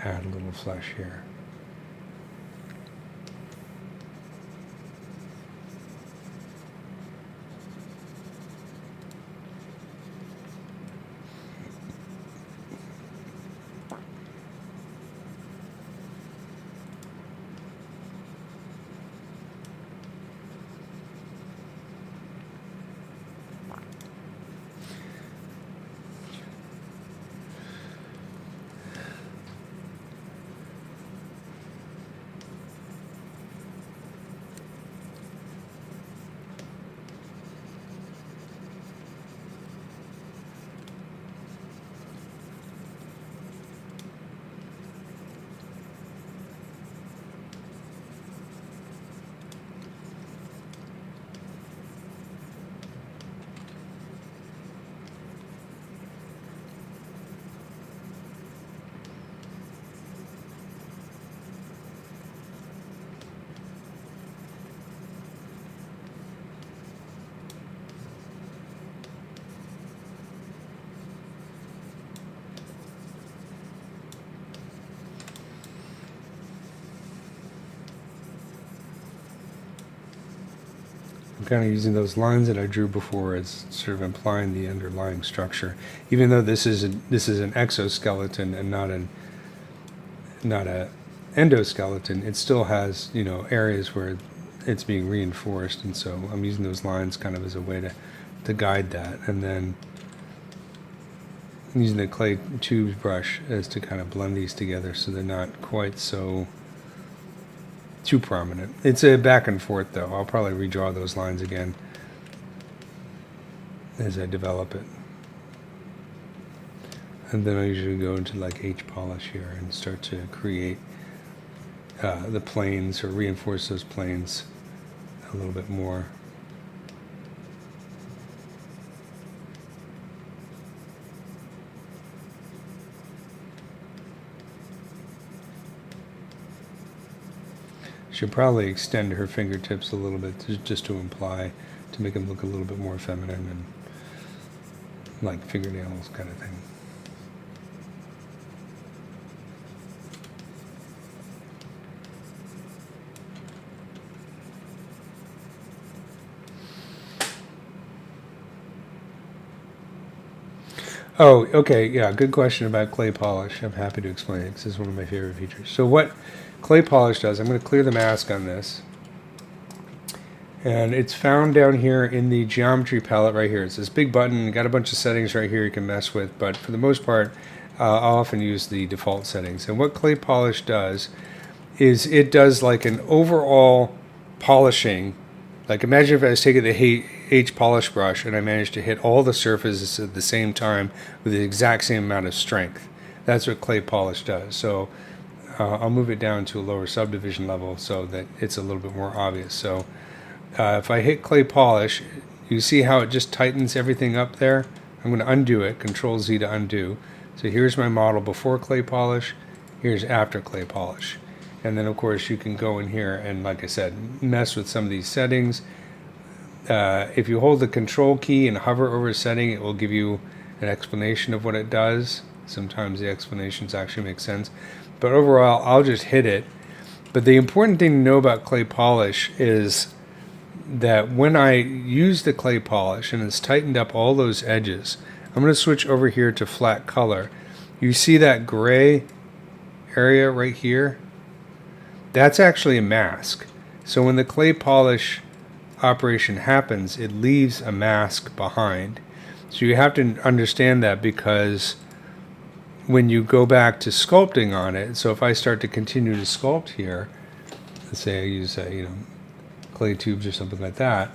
to add a little flesh here. I'm kind of using those lines that I drew before as sort of implying the underlying structure. Even though this is an exoskeleton and not a endoskeleton, it still has areas where it's being reinforced, and so I'm using those lines kind of as a way to guide that, and then I'm using the clay tubes brush as to kind of blend these together so they're not quite so too prominent. It's a back and forth though. I'll probably redraw those lines again as I develop it. And then I usually go into like H polish here and start to create the planes, or reinforce those planes a little bit more. Should probably extend her fingertips a little bit just to imply, to make them look a little bit more feminine and like fingernails kind of thing. Oh, okay, yeah, good question about clay polish. I'm happy to explain it because it's one of my favorite features. So what clay polish does, I'm going to clear the mask on this. And it's found down here in the geometry palette right here. It's this big button, got a bunch of settings right here you can mess with, but for the most part, I'll often use the default settings. And what clay polish does is it does like an overall polishing. Like imagine if I was taking the H polish brush and I managed to hit all the surfaces at the same time with the exact same amount of strength. That's what clay polish does. So I'll move it down to a lower subdivision level so that it's a little bit more obvious. So if I hit clay polish, you see how it just tightens everything up there? I'm going to undo it, Control Z to undo. So here's my model before clay polish, here's after clay polish. And then of course you can go in here and, like I said, mess with some of these settings. If you hold the Control key and hover over a setting, it will give you an explanation of what it does. Sometimes the explanations actually make sense. But overall, I'll just hit it. But the important thing to know about clay polish is that when I use the clay polish and it's tightened up all those edges, I'm going to switch over here to flat color. You see that gray area right here? That's actually a mask. So when the clay polish operation happens, it leaves a mask behind. So you have to understand that, because when you go back to sculpting on it, so if I start to continue to sculpt here, let's say I use clay tubes or something like that,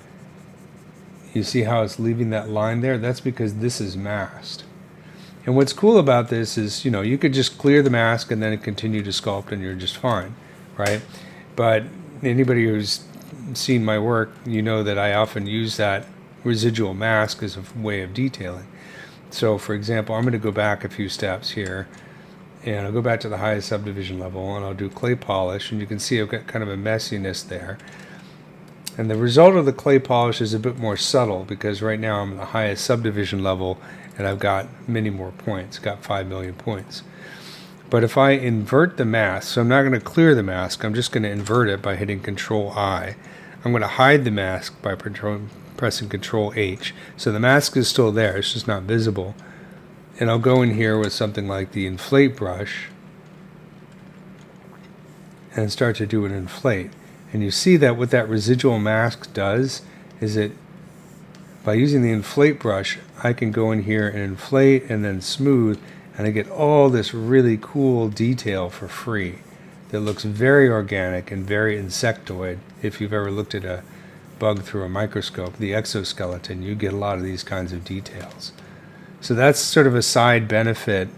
you see how it's leaving that line there? That's because this is masked. And what's cool about this is, you could just clear the mask and then continue to sculpt and you're just fine, right? But anybody who's seen my work, you know that I often use that residual mask as a way of detailing. So for example, I'm going to go back a few steps here, and I'll go back to the highest subdivision level and I'll do clay polish, and you can see I've got kind of a messiness there. And the result of the clay polish is a bit more subtle, because right now I'm at the highest subdivision level and I've got many more points, got 5 million points. But if I invert the mask, so I'm not going to clear the mask, I'm just going to invert it by hitting Control I. I'm going to hide the mask by pressing Control H. So the mask is still there, it's just not visible. And I'll go in here with something like the inflate brush and start to do an inflate. And you see that what that residual mask does is it, by using the inflate brush, I can go in here and inflate and then smooth, and I get all this really cool detail for free that looks very organic and very insectoid. If you've ever looked at a bug through a microscope, the exoskeleton, you get a lot of these kinds of details. So that's sort of a side benefit,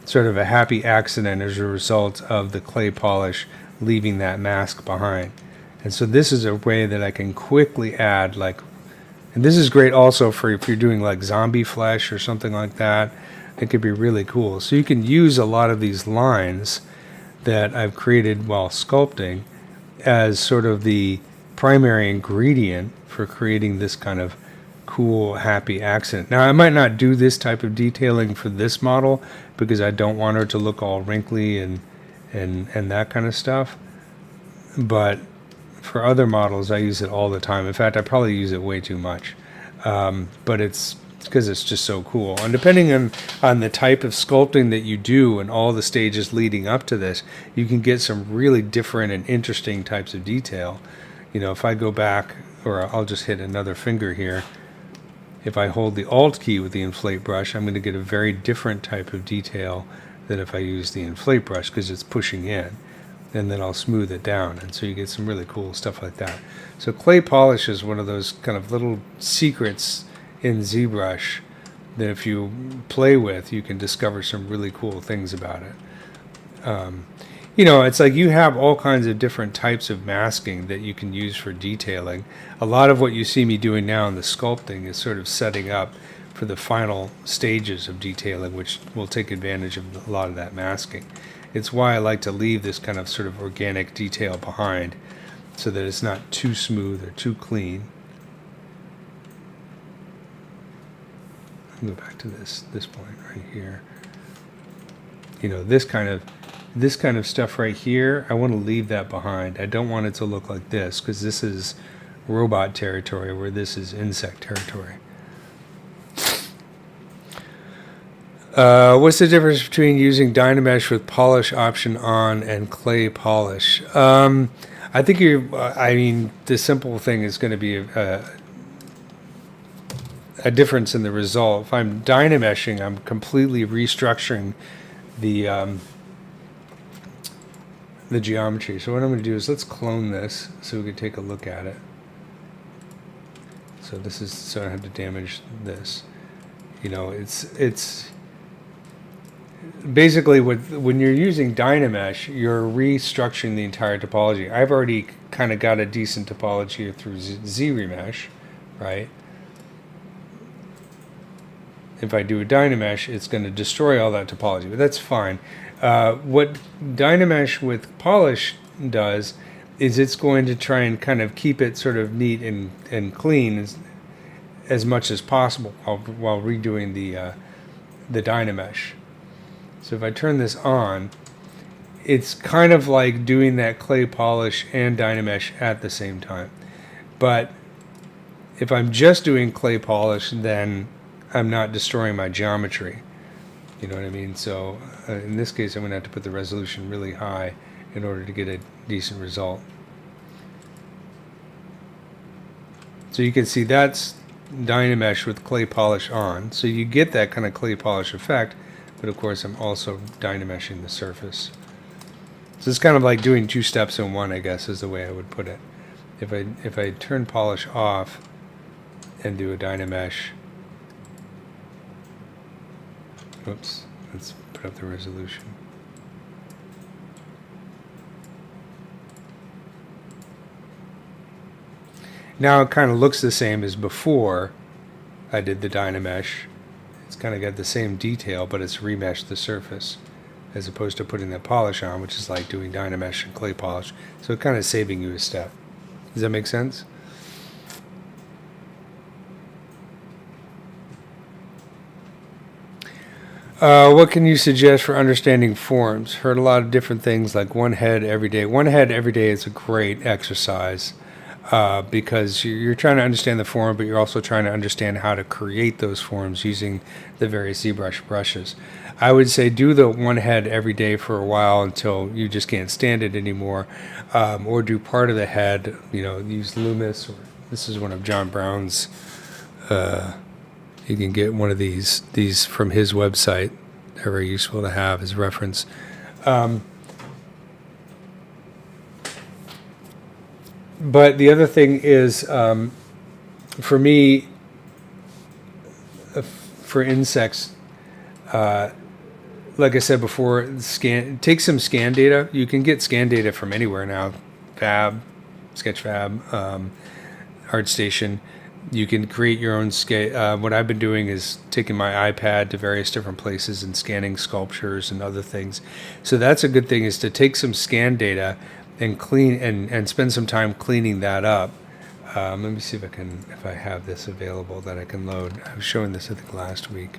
sort of a happy accident as a result of the clay polish leaving that mask behind. And so this is a way that I can quickly add, and this is great also for if you're doing like zombie flesh or something like that. It could be really cool. So you can use a lot of these lines that I've created while sculpting as sort of the primary ingredient for creating this kind of cool, happy accent. Now, I might not do this type of detailing for this model because I don't want her to look all wrinkly and that kind of stuff. But for other models, I use it all the time. In fact, I probably use it way too much. But it's because it's just so cool. And depending on the type of sculpting that you do and all the stages leading up to this, you can get some really different and interesting types of detail. You know, if I go back, or I'll just hit another finger here, if I hold the Alt key with the inflate brush, I'm going to get a very different type of detail than if I use the inflate brush, because it's pushing in. And then I'll smooth it down, and so you get some really cool stuff like that. So clay polish is one of those kind of little secrets in ZBrush that if you play with, you can discover some really cool things about it. You know, it's like you have all kinds of different types of masking that you can use for detailing. A lot of what you see me doing now in the sculpting is sort of setting up for the final stages of detailing, which will take advantage of a lot of that masking. It's why I like to leave this kind of sort of organic detail behind so that it's not too smooth or too clean. I'll go back to this point right here. You know, this kind of stuff right here, I want to leave that behind. I don't want it to look like this, because this is robot territory where this is insect territory. What's the difference between using Dynamesh with polish option on and clay polish? I think I mean, the simple thing is going to be a difference in the result. If I'm Dynameshing, I'm completely restructuring the geometry. So what I'm going to do is let's clone this so we can take a look at it. So this is so I don't have to damage this. You know, it's basically when you're using Dynamesh, you're restructuring the entire topology. I've already kind of got a decent topology through ZRemesh, right? If I do a Dynamesh, it's going to destroy all that topology, but that's fine. What Dynamesh with polish does is it's going to try and kind of keep it sort of neat and clean as much as possible while redoing the Dynamesh. So if I turn this on, it's kind of like doing that clay polish and Dynamesh at the same time. But if I'm just doing clay polish, then I'm not destroying my geometry. You know what I mean? So in this case, I'm going to have to put the resolution really high in order to get a decent result. So you can see that's Dynamesh with clay polish on. So you get that kind of clay polish effect, but of course I'm also Dynameshing the surface. So it's kind of like doing two steps in one, I guess, is the way I would put it. If I turn polish off and do a Dynamesh, oops, let's put up the resolution. Now it kind of looks the same as before I did the Dynamesh. It's kind of got the same detail, but it's remeshed the surface as opposed to putting that polish on, which is like doing Dynamesh and clay polish. So it's kind of saving you a step. Does that make sense? What can you suggest for understanding forms? Heard a lot of different things like one head every day. One head every day is a great exercise because you're trying to understand the form, but you're also trying to understand how to create those forms using the various ZBrush brushes. I would say do the one head every day for a while until you just can't stand it anymore, or do part of the head. You know, use Loomis. Or this is one of John Brown's. You can get one of these from his website. They're very useful to have as reference. But the other thing is, for me, for insects, like I said before, take some scan data. You can get scan data from anywhere now. Fab, Sketchfab, ArtStation. You can create your own scale. What I've been doing is taking my iPad to various different places and scanning sculptures and other things. So that's a good thing, is to take some scan data and clean and spend some time cleaning that up. Let me see if I have this available that I can load. I was showing this I think last week.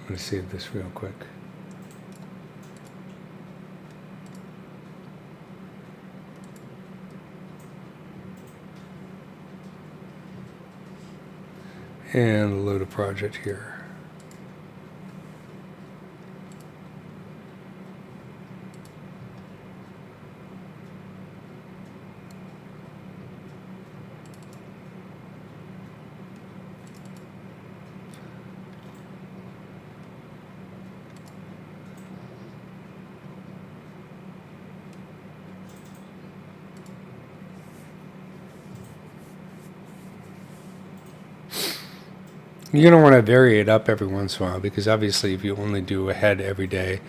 going to save this real quick. And load a project here. You're going to want to vary it up every once in a while, because obviously if you only do a head every day,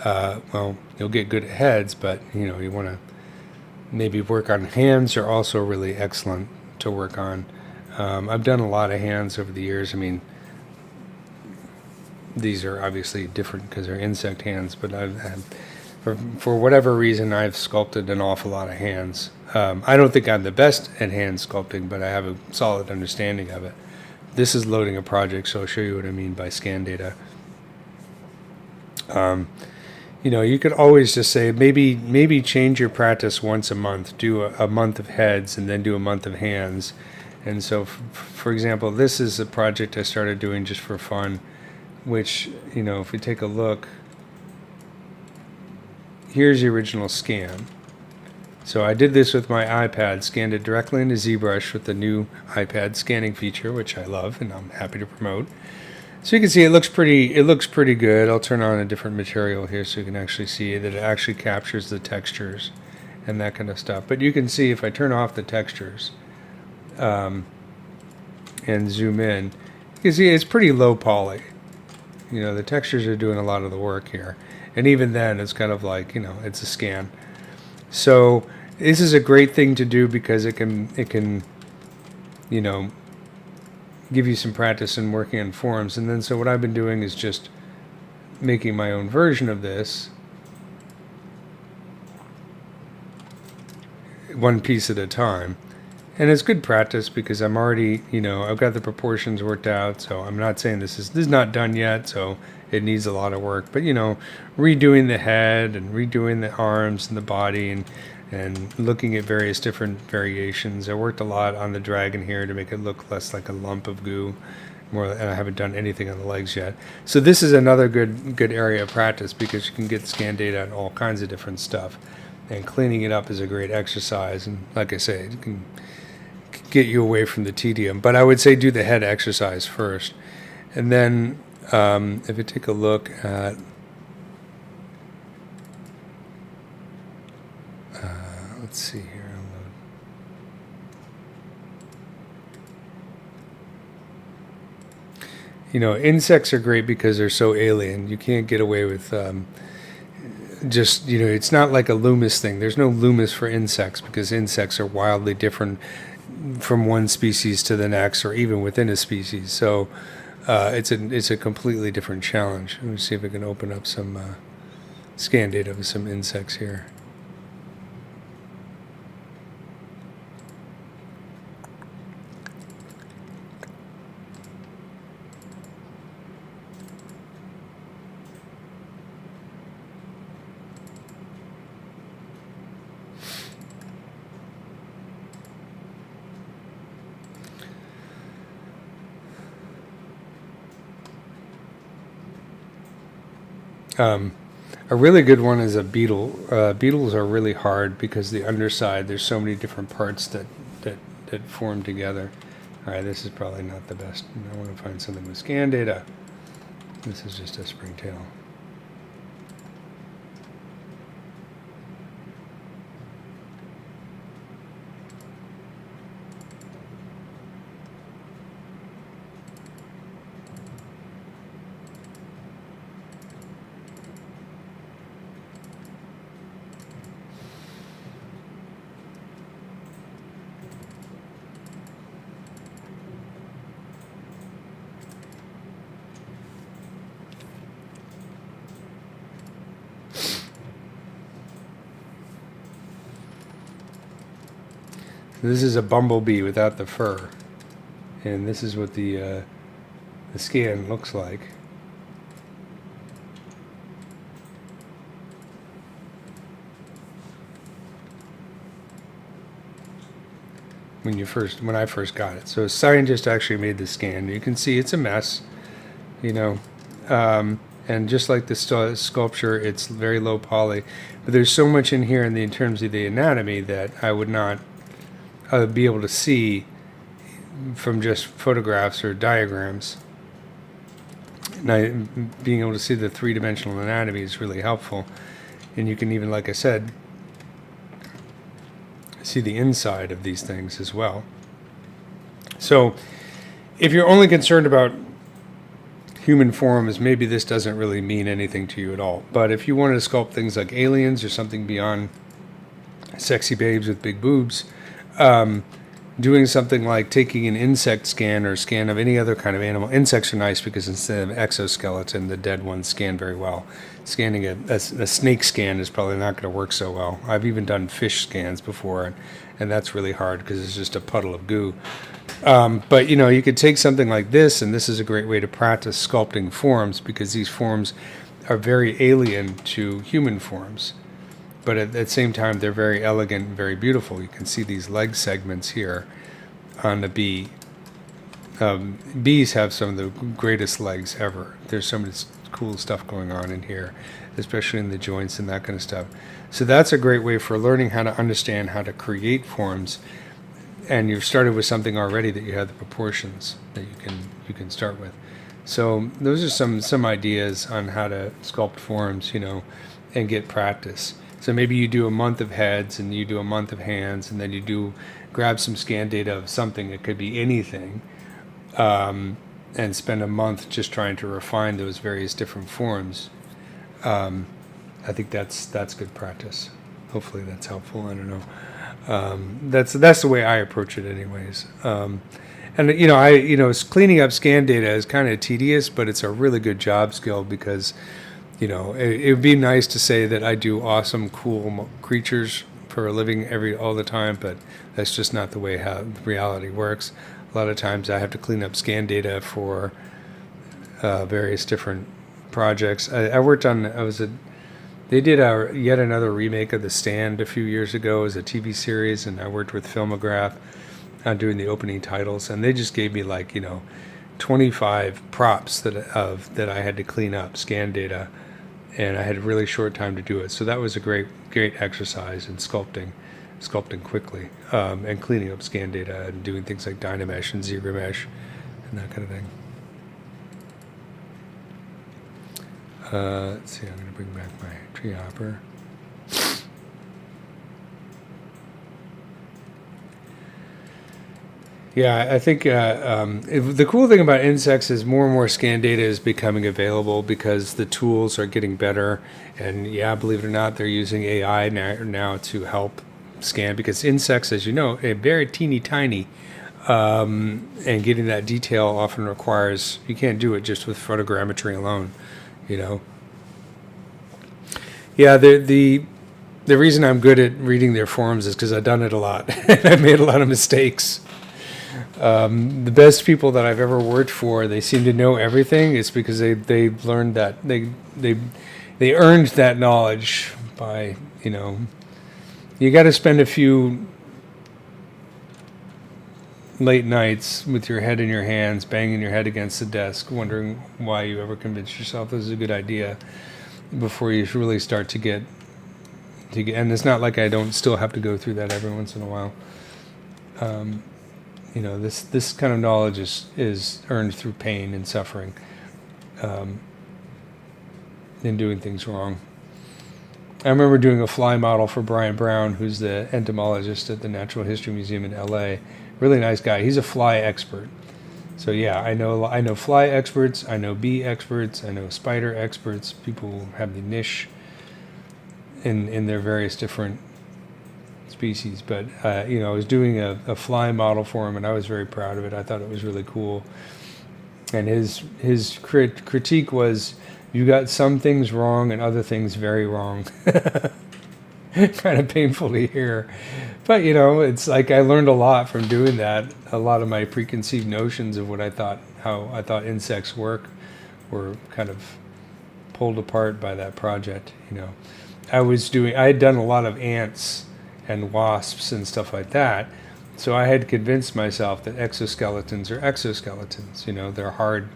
well, you'll get good at heads, but you want to maybe work on hands are also really excellent to work on. I've done a lot of hands over the years. I mean, these are obviously different because they're insect hands, but for whatever reason, I've sculpted an awful lot of hands. I don't think I'm the best at hand sculpting, but I have a solid understanding of it. This is loading a project, so I'll show you what I mean by scan data. You could always just say maybe change your practice once a month, do a month of heads, and then do a month of hands. And so, for example, this is a project I started doing just for fun, which, if we take a look, here's the original scan. So I did this with my iPad, scanned it directly into ZBrush with the new iPad scanning feature, which I love and I'm happy to promote. So you can see it looks pretty good. I'll turn on a different material here so you can actually see that it actually captures the textures and that kind of stuff. But you can see if I turn off the textures and zoom in, you can see it's pretty low poly. The textures are doing a lot of the work here. And even then, it's kind of like, it's a scan. So this is a great thing to do because it can give you some practice in working on forms. And then so what I've been doing is just making my own version of this, one piece at a time. And it's good practice because I'm already, I've got the proportions worked out. So I'm not saying this is not done yet, so it needs a lot of work. But, redoing the head and redoing the arms and the body and looking at various different variations. I worked a lot on the dragon here to make it look less like a lump of goo. And I haven't done anything on the legs yet. So this is another good area of practice because you can get scan data on all kinds of different stuff. And cleaning it up is a great exercise. And like I say, it can get you away from the tedium. But I would say do the head exercise first. And then if you take a look at let's see here. Insects are great because they're so alien. You can't get away with it's not like a Loomis thing. There's no Loomis for insects because insects are wildly different from one species to the next or even within a species. So it's a completely different challenge. Let me see if I can open up some scan data of some insects here. A really good one is a beetle. Beetles are really hard because the underside, there's so many different parts that form together. All right, this is probably not the best. I want to find something with scan data. This is just a springtail. This is a bumblebee without the fur, and this is what the scan looks like. when I first got it. So a scientist actually made the scan. You can see it's a mess, you know, and just like the sculpture, it's very low poly. But there's so much in here in terms of the anatomy that I would not be able to see from just photographs or diagrams. And being able to see the three-dimensional anatomy is really helpful. And you can even, like I said, see the inside of these things as well. So if you're only concerned about human forms, maybe this doesn't really mean anything to you at all. But if you wanted to sculpt things like aliens or something beyond sexy babes with big boobs, doing something like taking an insect scan or scan of any other kind of animal. Insects are nice because instead of exoskeleton, the dead ones scan very well. Scanning a snake scan is probably not going to work so well. I've even done fish scans before, and that's really hard because it's just a puddle of goo. But, you know, you could take something like this, and this is a great way to practice sculpting forms because these forms are very alien to human forms. But at the same time, they're very elegant and very beautiful. You can see these leg segments here on the bee. Bees have some of the greatest legs ever. There's so much cool stuff going on in here, especially in the joints and that kind of stuff. So that's a great way for learning how to understand how to create forms. And you've started with something already that you have the proportions that you can start with. So those are some ideas on how to sculpt forms, you know, and get practice. So maybe you do a month of heads and you do a month of hands, and then you grab some scan data of something. It could be anything, and spend a month just trying to refine those various different forms. I think that's good practice. Hopefully that's helpful. I don't know. That's the way I approach it, anyways. And cleaning up scan data is kind of tedious, but it's a really good job skill because, you know, it would be nice to say that I do awesome, cool creatures for a living all the time, but that's just not the way how reality works. A lot of times I have to clean up scan data for various different projects. They did yet another remake of The Stand a few years ago as a TV series, and I worked with Filmograph on doing the opening titles, and they just gave me 25 props that I had to clean up, scan data, and I had a really short time to do it. So that was a great exercise in sculpting quickly, and cleaning up scan data and doing things like Dynamesh and ZBrush and that kind of thing. Let's see, I'm going to bring back my Treehopper. Yeah, I think the cool thing about insects is more and more scan data is becoming available because the tools are getting better. And yeah, believe it or not, they're using AI now to help scan, because insects, as you know, are very teeny tiny. And getting that detail often requires, you can't do it just with photogrammetry alone, you know. Yeah, the reason I'm good at reading their forms is because I've done it a lot. And I've made a lot of mistakes. The best people that I've ever worked for, they seem to know everything. It's because they learned that they earned that knowledge by, you know, you got to spend a few late nights with your head in your hands, banging your head against the desk, wondering why you ever convinced yourself this is a good idea before you really start to get. And it's not like I don't still have to go through that every once in a while. You know, this kind of knowledge is earned through pain and suffering, and doing things wrong. I remember doing a fly model for Brian Brown, who's the entomologist at the Natural History Museum in LA. Really nice guy. He's a fly expert. So yeah, I know fly experts, I know bee experts, I know spider experts, people who have the niche in their various different species. But you know, I was doing a fly model for him, and I was very proud of it. I thought it was really cool. And his critique was, you got some things wrong and other things very wrong. Kind of painful to hear. But, you know, it's like I learned a lot from doing that. A lot of my preconceived notions of how I thought insects work were kind of pulled apart by that project, you know. I had done a lot of ants and wasps and stuff like that. So I had convinced myself that exoskeletons are exoskeletons. They're hard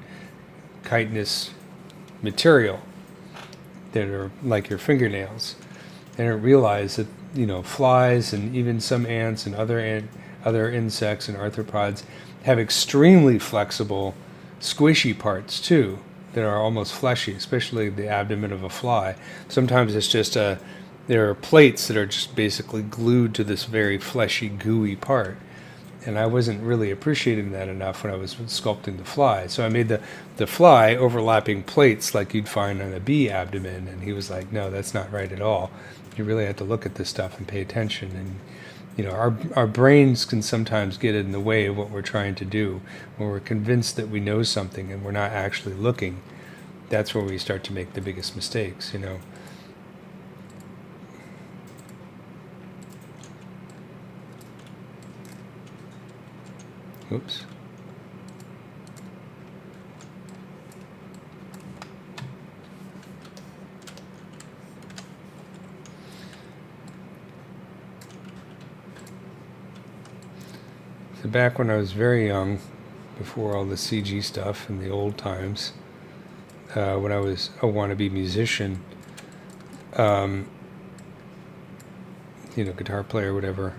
chitinous material that are like your fingernails. And I realized that, flies and even some ants and other insects and arthropods have extremely flexible, squishy parts too that are almost fleshy, especially the abdomen of a fly. Sometimes it's just there are plates that are just basically glued to this very fleshy, gooey part. And I wasn't really appreciating that enough when I was sculpting the fly. So I made the fly overlapping plates like you'd find on a bee abdomen. And he was like, no, that's not right at all. You really have to look at this stuff and pay attention. And, our brains can sometimes get in the way of what we're trying to do. When we're convinced that we know something and we're not actually looking, that's where we start to make the biggest mistakes, Oops. So back when I was very young, before all the CG stuff in the old times, when I was a wannabe musician, guitar player, whatever,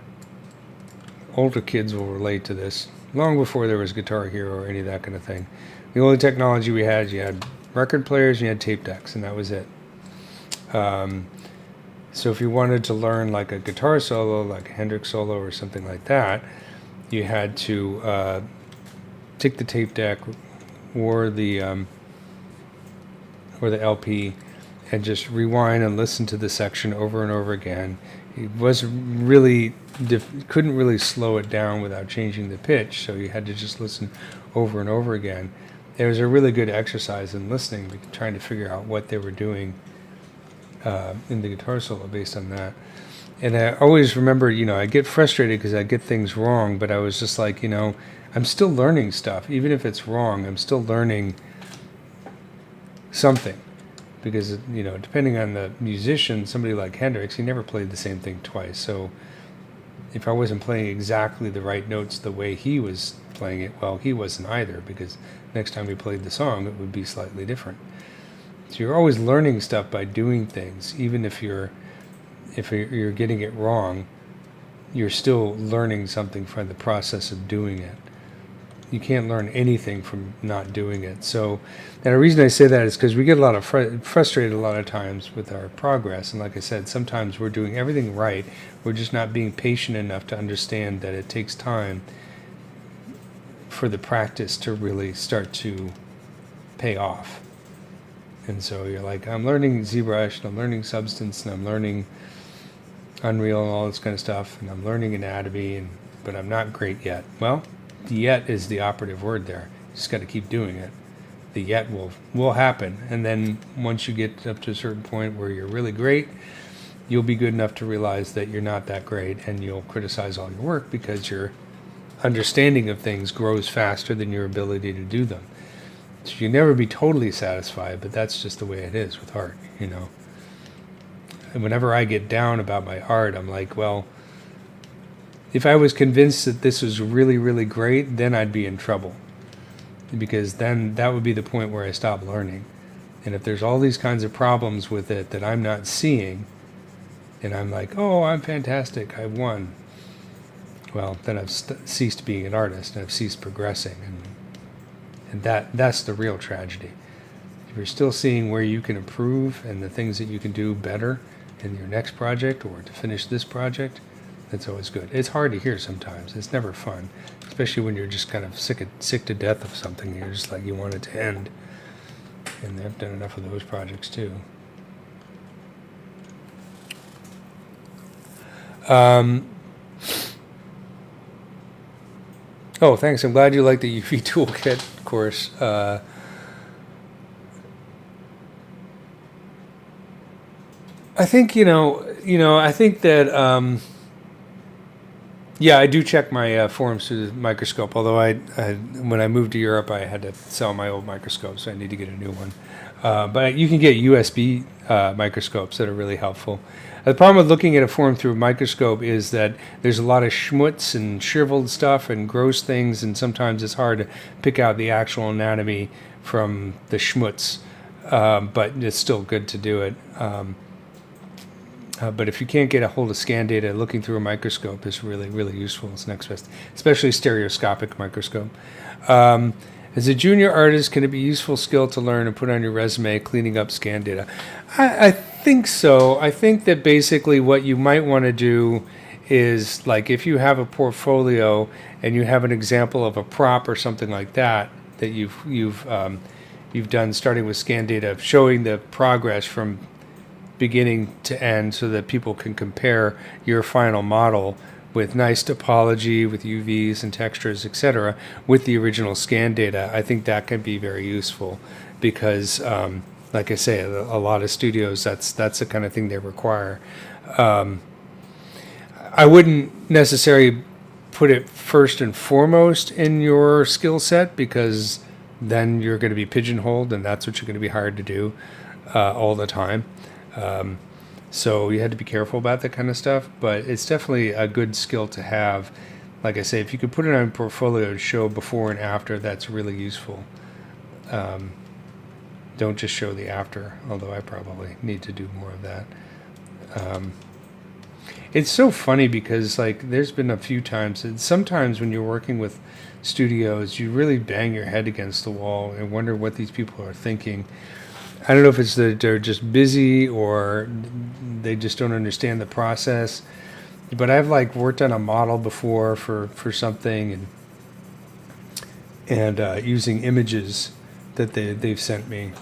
older kids will relate to this. Long before there was Guitar Hero or any of that kind of thing. The only technology we had, you had record players and you had tape decks, and that was it. So if you wanted to learn like a guitar solo, like a Hendrix solo or something like that, you had to take the tape deck or the LP and just rewind and listen to the section over and over again. It was really couldn't really slow it down without changing the pitch, so you had to just listen over and over again. It was a really good exercise in listening, trying to figure out what they were doing in the guitar solo based on that. And I always remember, I get frustrated because I get things wrong, but I was just like, I'm still learning stuff. Even if it's wrong, I'm still learning something. Because, depending on the musician, somebody like Hendrix, he never played the same thing twice. So if I wasn't playing exactly the right notes the way he was playing it, well, he wasn't either, because next time we played the song, it would be slightly different. So you're always learning stuff by doing things. Even if you're getting it wrong, you're still learning something from the process of doing it. You can't learn anything from not doing it. So, and the reason I say that is because we get a lot of frustrated a lot of times with our progress. And like I said, sometimes we're doing everything right. We're just not being patient enough to understand that it takes time for the practice to really start to pay off. And so you're like, I'm learning ZBrush, and I'm learning Substance, and I'm learning Unreal and all this kind of stuff, and I'm learning anatomy, but I'm not great yet. Well, the yet is the operative word there. You just got to keep doing it. The yet will happen. And then once you get up to a certain point where you're really great, you'll be good enough to realize that you're not that great, and you'll criticize all your work because your understanding of things grows faster than your ability to do them. So you'll never be totally satisfied, but that's just the way it is with art, And whenever I get down about my art, I'm like, well, if I was convinced that this was really, really great, then I'd be in trouble. Because then that would be the point where I stop learning. And if there's all these kinds of problems with it that I'm not seeing, and I'm like, oh, I'm fantastic, I won. Well, then I've ceased being an artist, and I've ceased progressing. And that's the real tragedy. If you're still seeing where you can improve and the things that you can do better in your next project or to finish this project, that's always good. It's hard to hear sometimes. It's never fun, especially when you're just kind of sick to death of something. You're just like, you want it to end. And I've done enough of those projects too. Oh, thanks. I'm glad you like the UV toolkit course. I think, I think that, yeah, I do check my forms through the microscope, although when I moved to Europe, I had to sell my old microscope, so I need to get a new one. But you can get USB microscopes that are really helpful. The problem with looking at a form through a microscope is that there's a lot of schmutz and shriveled stuff and gross things, and sometimes it's hard to pick out the actual anatomy from the schmutz, but it's still good to do it. But if you can't get a hold of scan data, looking through a microscope is really, really useful. It's next best, especially stereoscopic microscope. As a junior artist, can it be a useful skill to learn and put on your resume, cleaning up scan data? I think so. I think that basically what you might want to do is, like, if you have a portfolio and you have an example of a prop or something like that that you've done starting with scan data, showing the progress from beginning to end so that people can compare your final model with nice topology, with UVs and textures, etc., with the original scan data. I think that can be very useful because, like I say, a lot of studios, that's the kind of thing they require. I wouldn't necessarily put it first and foremost in your skill set, because then you're going to be pigeonholed, and that's what you're going to be hired to do all the time. So you had to be careful about that kind of stuff, but it's definitely a good skill to have. Like I say, if you could put it on a portfolio to show before and after, that's really useful. Don't just show the after, although I probably need to do more of that. It's so funny because, like, there's been a few times, and sometimes when you're working with studios, you really bang your head against the wall and wonder what these people are thinking. I don't know if it's that they're just busy or they just don't understand the process. But I've, like, worked on a model before for something, and using images that they've sent me,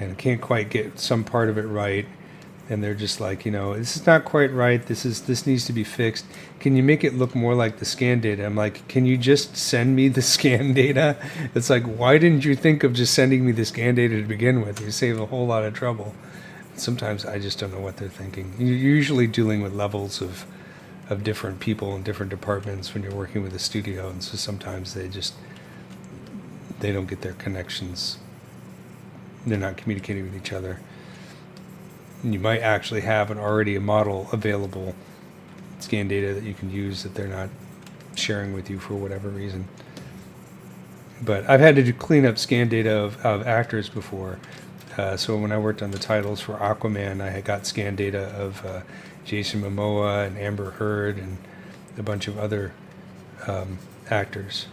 and I can't quite get some part of it right. And they're just like, this is not quite right. This needs to be fixed. Can you make it look more like the scan data? I'm like, can you just send me the scan data? It's like, why didn't you think of just sending me the scan data to begin with? You save a whole lot of trouble. Sometimes I just don't know what they're thinking. You're usually dealing with levels of different people in different departments when you're working with a studio, and so sometimes they don't get their connections. They're not communicating with each other. You might actually have a model available, scan data that you can use, that they're not sharing with you for whatever reason. But I've had to clean up scan data of actors before. So when I worked on the titles for Aquaman, I had got scan data of Jason Momoa and Amber Heard and a bunch of other actors,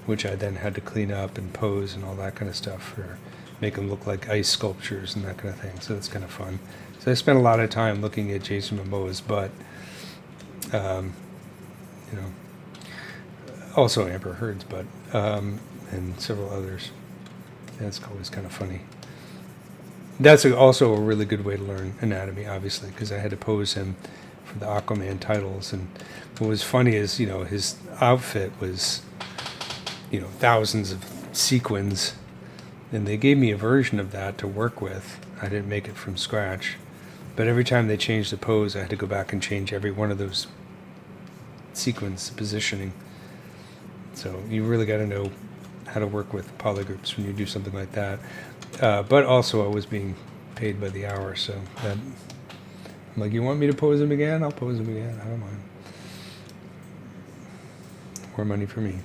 which I then had to clean up and pose and all that kind of stuff for make them look like ice sculptures and that kind of thing. So that's kind of fun. So I spent a lot of time looking at Jason Momoa's butt. Also Amber Heard's butt, and several others. That's always kind of funny. That's also a really good way to learn anatomy, obviously, because I had to pose him for the Aquaman titles. And what was funny is, his outfit was, thousands of sequins. And they gave me a version of that to work with. I didn't make it from scratch. But every time they changed the pose, I had to go back and change every one of those sequence positioning. So you really got to know how to work with polygroups when you do something like that. But also I was being paid by the hour, so that I'm like, you want me to pose him again? I'll pose him again. I don't mind. More money for me.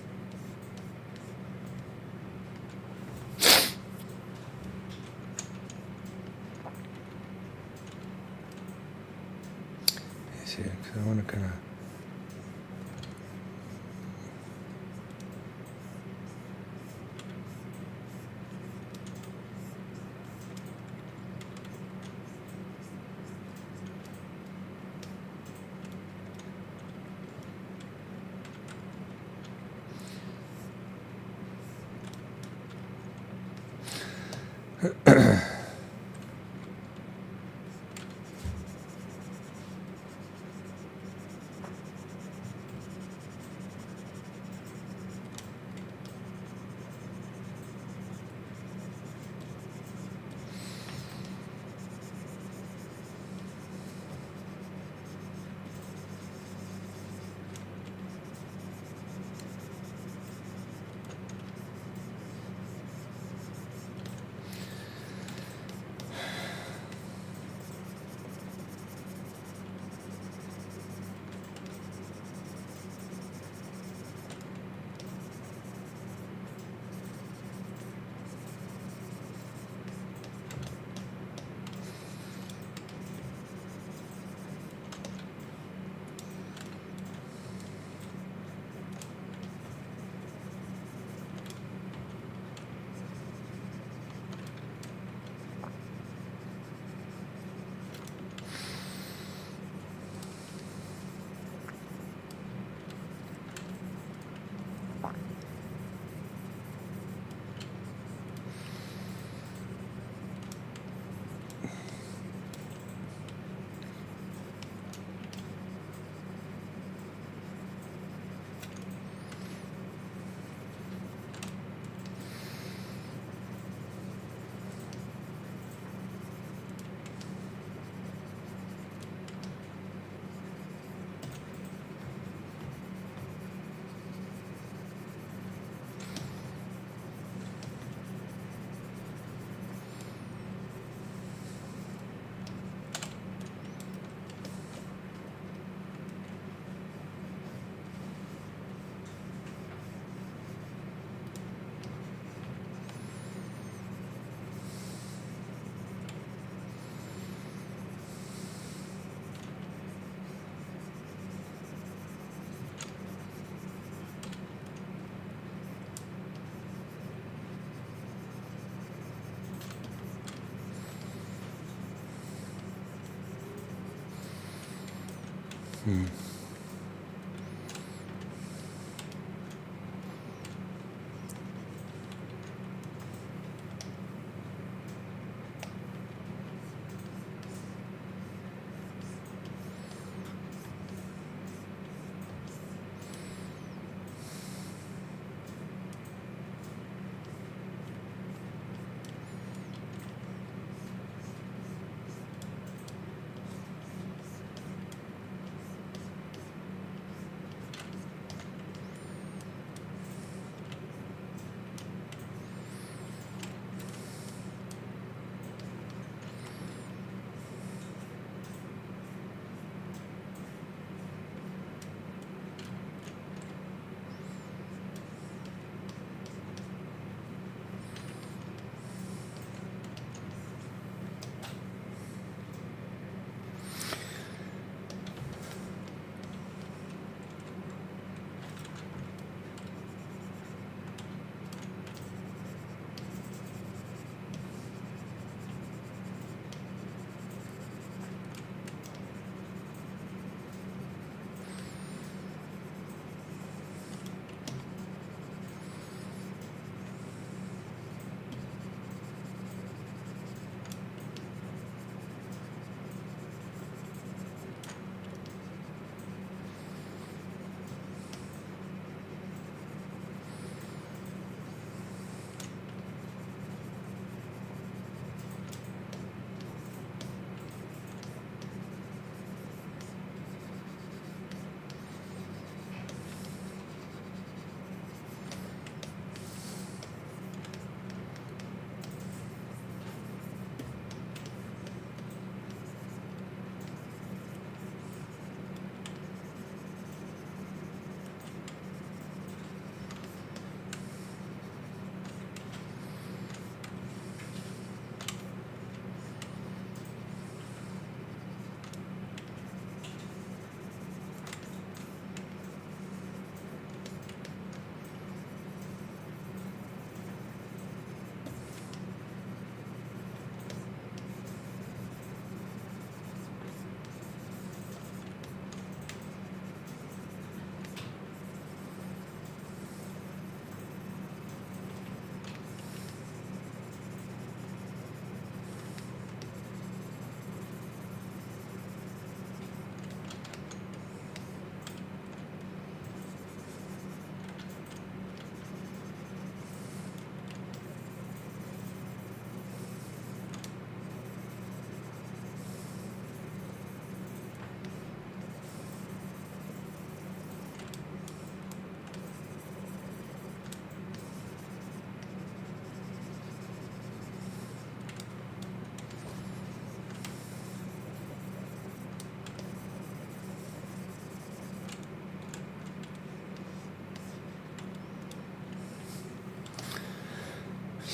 I want to kind of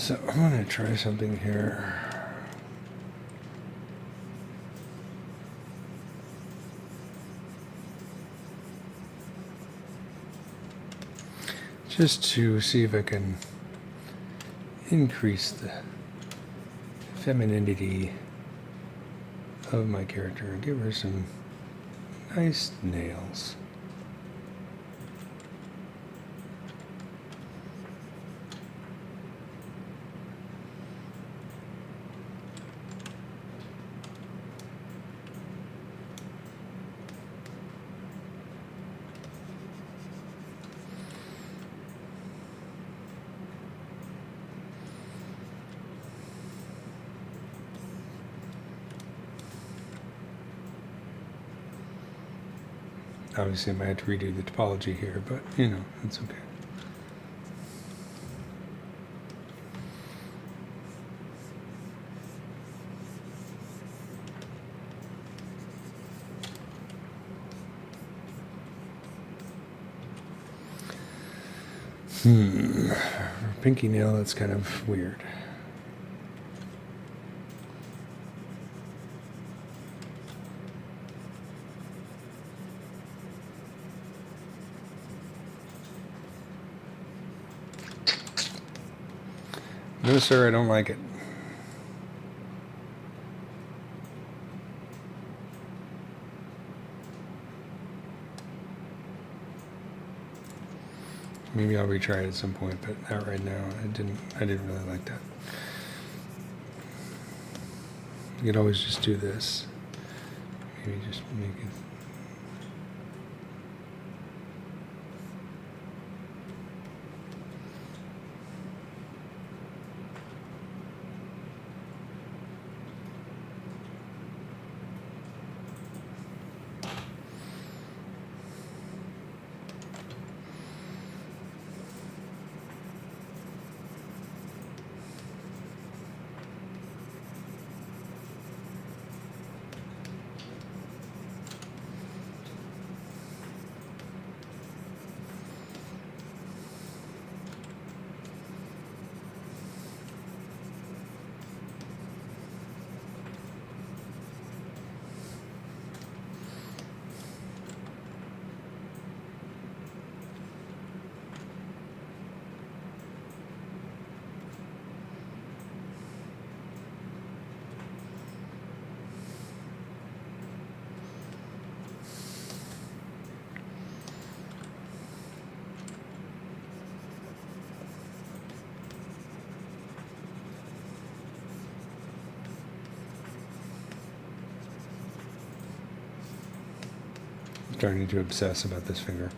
So I'm going to try something here. Just to see if I can increase the femininity of my character and give her some nice nails. Obviously, I might have to redo the topology here, but, you know, it's okay. Pinky nail, that's kind of weird. No, sir, I don't like it. Maybe I'll retry it at some point, but not right now. I didn't really like that. You could always just do this. Maybe just make it. Starting to obsess about this finger.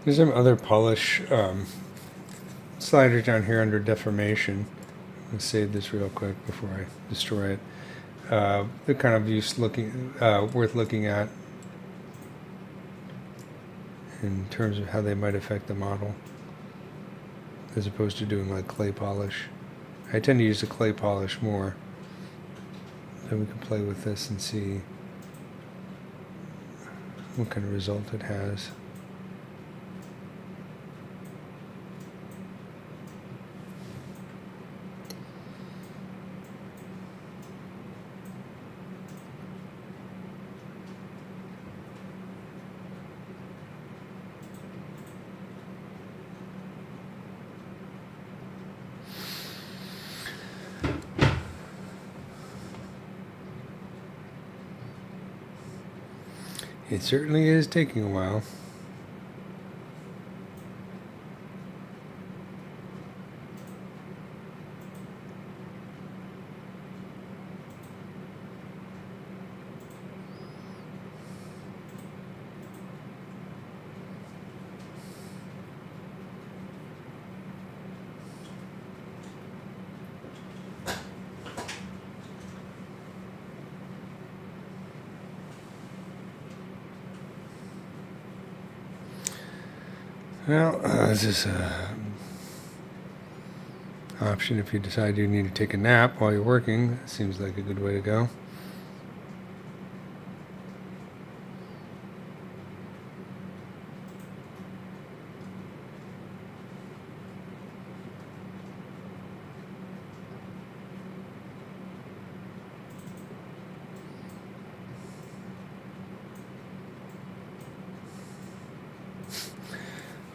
There's some other polish sliders down here under deformation. Let's save this real quick before I destroy it. They're kind of worth looking at in terms of how they might affect the model, as opposed to doing like clay polish. I tend to use the clay polish more. Then we can play with this and see what kind of result it has. It certainly is taking a while. Well, this is an option if you decide you need to take a nap while you're working. Seems like a good way to go.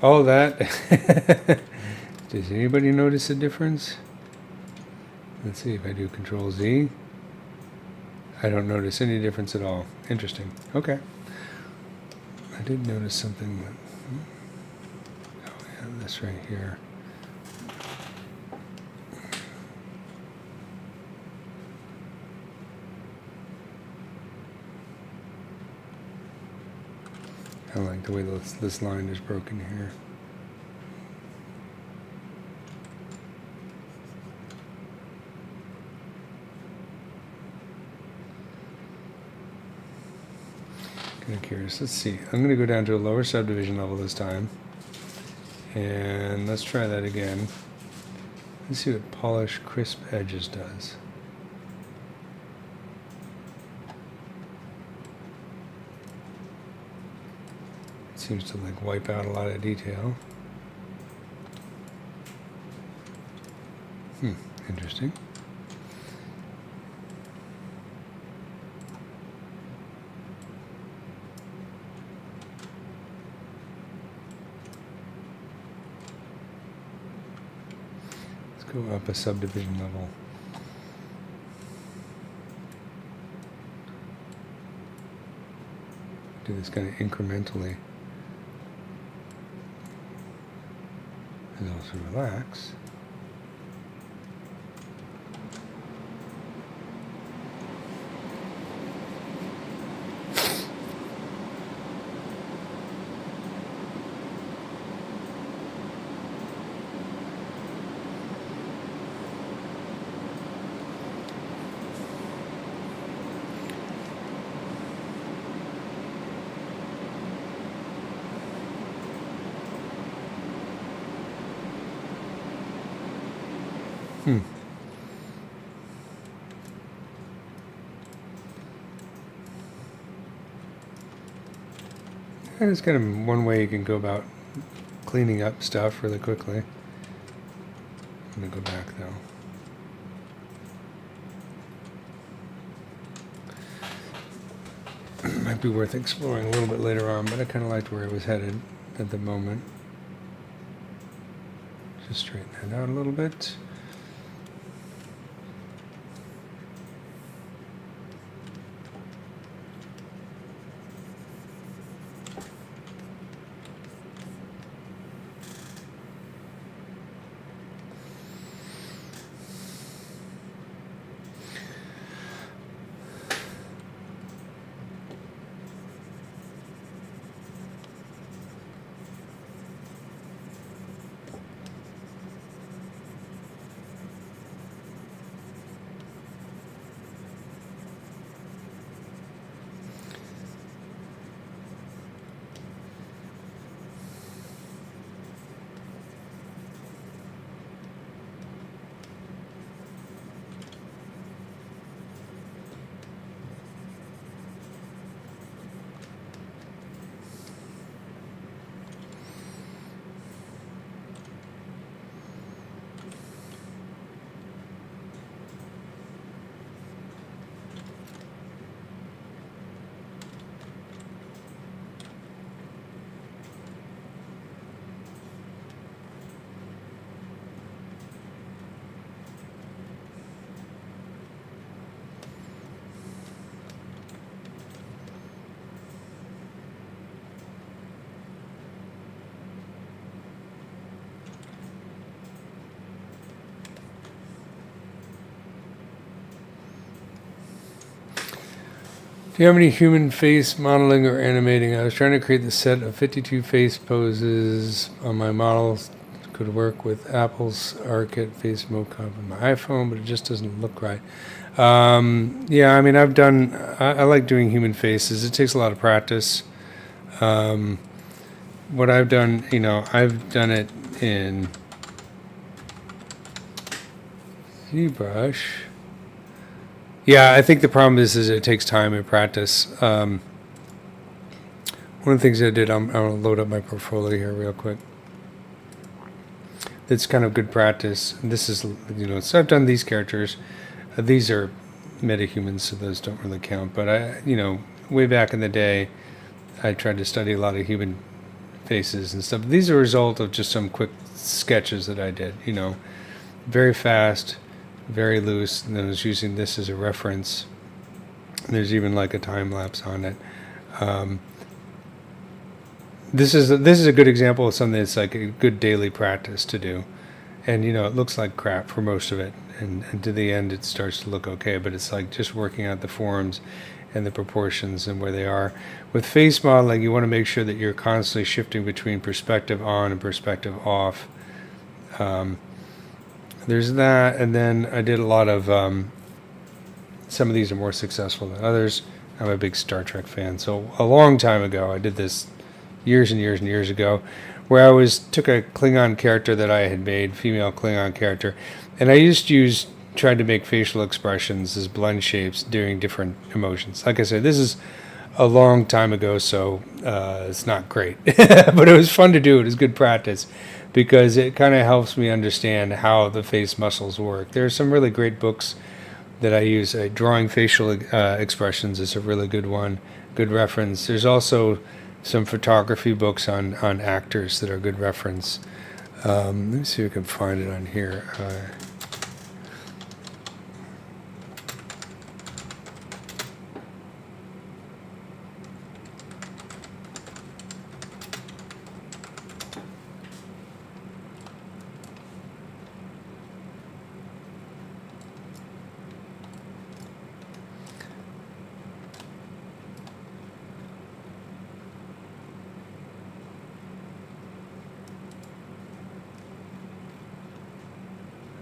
Oh, that. Does anybody notice a difference? Let's see if I do Control Z. I don't notice any difference at all. Interesting. Okay. I did notice something. Oh, yeah, this right here. kind of like the way this line is broken here. Kind of curious. Let's see. I'm going to go down to a lower subdivision level this time. And let's try that again. Let's see what polish crisp edges does. It seems to like wipe out a lot of detail. Interesting. Go up a subdivision level. Do this kind of incrementally. And also relax. It's kind of one way you can go about cleaning up stuff really quickly. I'm going to go back though. Might be worth exploring a little bit later on, but I kind of liked where it was headed at the moment. Just straighten that out a little bit. Do you have any human face modeling or animating? I was trying to create the set of 52 face poses on my models. Could work with Apple's Arachnid face mocap on my iPhone, but it just doesn't look right. Yeah, I mean, I like doing human faces. It takes a lot of practice. What I've done, I've done it in ZBrush. Yeah, I think the problem is it takes time and practice. One of the things I did, I'm going to load up my portfolio here real quick. It's kind of good practice. This is, so I've done these characters. These are metahumans, so those don't really count. But way back in the day, I tried to study a lot of human faces and stuff. These are a result of just some quick sketches that I did, very fast, very loose, and then I was using this as a reference. There's even like a time lapse on it. This is a good example of something that's like a good daily practice to do, And, you know, it looks like crap for most of it. And to the end, it starts to look okay. But it's like just working out the forms and the proportions and where they are. With face modeling, you want to make sure that you're constantly shifting between perspective on and perspective off. There's that. And then I did a lot of, some of these are more successful than others. I'm a big Star Trek fan. So a long time ago, I did this years and years and years ago, where I took a Klingon character that I had made, female Klingon character, and I tried to make facial expressions as blend shapes during different emotions. Like I said, this is a long time ago, so it's not great, but it was fun to do. It was good practice because it kind of helps me understand how the face muscles work. There are some really great books that I use. Drawing facial expressions is a really good one, good reference. There's also some photography books on actors that are good reference. Let me see if I can find it on here.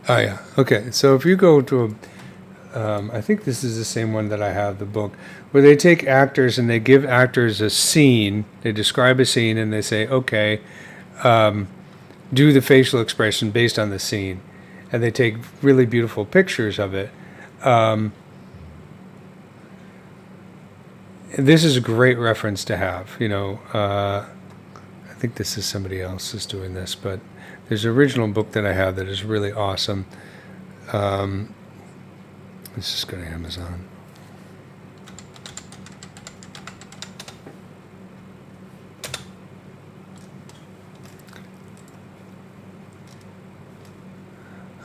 Oh yeah. Okay. So if you go to I think this is the same one that I have, the book, where they take actors and they give actors a scene. They describe a scene and they say, okay, do the facial expression based on the scene, and they take really beautiful pictures of it. This is a great reference to have. You know, I think this is somebody else who's doing this, but there's an original book that I have that is really awesome. Let's just go to Amazon.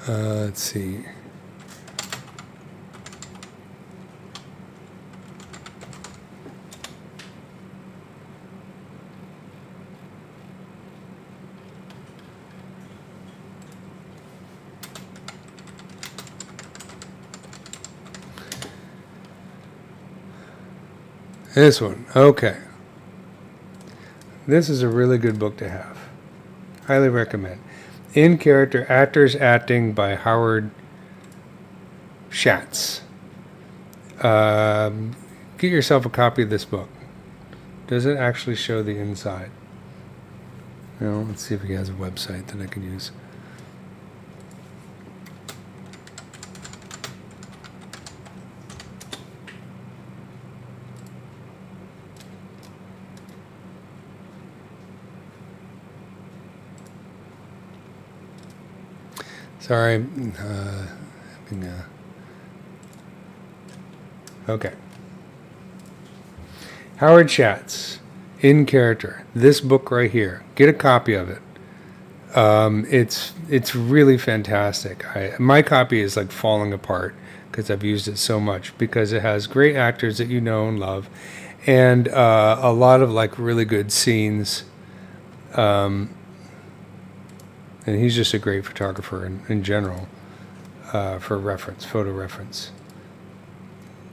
Let's see. This one. Okay. This is a really good book to have. Highly recommend. In Character Actors Acting by Howard Schatz. Get yourself a copy of this book. Does it actually show the inside? No, let's see if he has a website that I can use. Sorry. Okay. Howard Schatz, In Character. This book right here. Get a copy of it. It's really fantastic. My copy is like falling apart because I've used it so much, because it has great actors that you know and love, and a lot of like really good scenes. And he's just a great photographer in general, for reference, photo reference.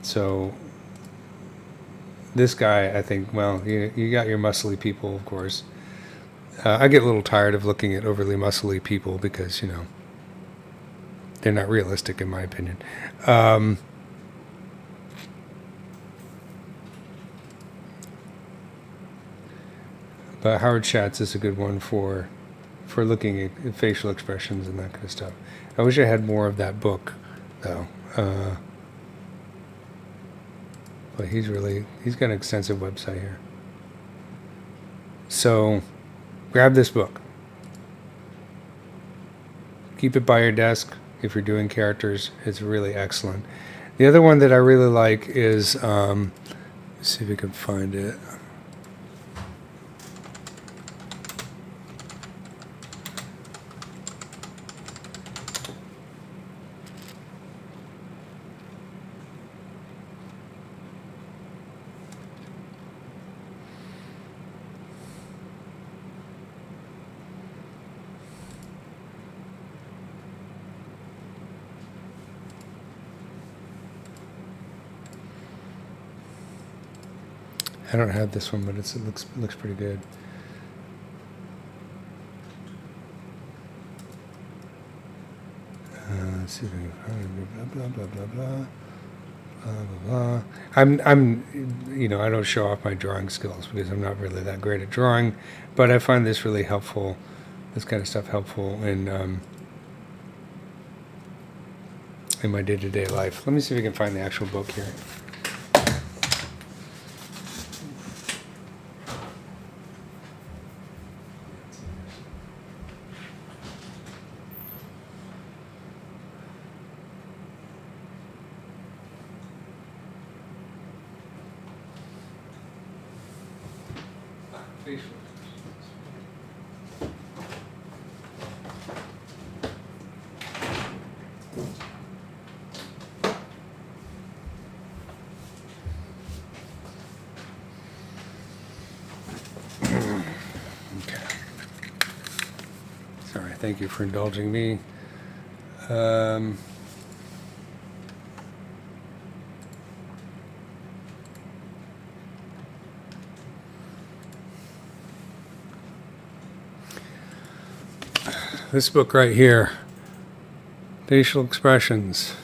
So this guy, I think, well, you got your muscly people, of course. I get a little tired of looking at overly muscly people because, you know, they're not realistic in my opinion. But Howard Schatz is a good one for looking at facial expressions and that kind of stuff. I wish I had more of that book, though. But he's got an extensive website here. So grab this book. Keep it by your desk if you're doing characters. It's really excellent. The other one that I really like is, let's see if we can find it. I don't have this one, but it looks pretty good. Let's see if I can find blah blah blah blah blah. I'm I don't show off my drawing skills because I'm not really that great at drawing, but I find this really helpful. This kind of stuff helpful in my day-to-day life. Let me see if I can find the actual book here. Sorry, thank you for indulging me. This book right here, Facial Expressions,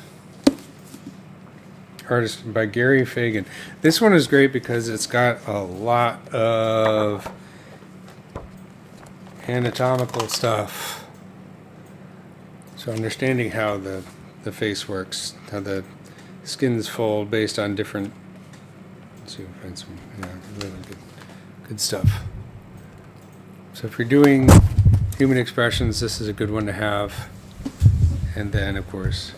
artist by Gary Fagan. This one is great because it's got a lot of anatomical stuff. So understanding how the face works, how the skins fold based on different. Let's see if I find some really good stuff. So if you're doing human expressions, this is a good one to have. And then, of course,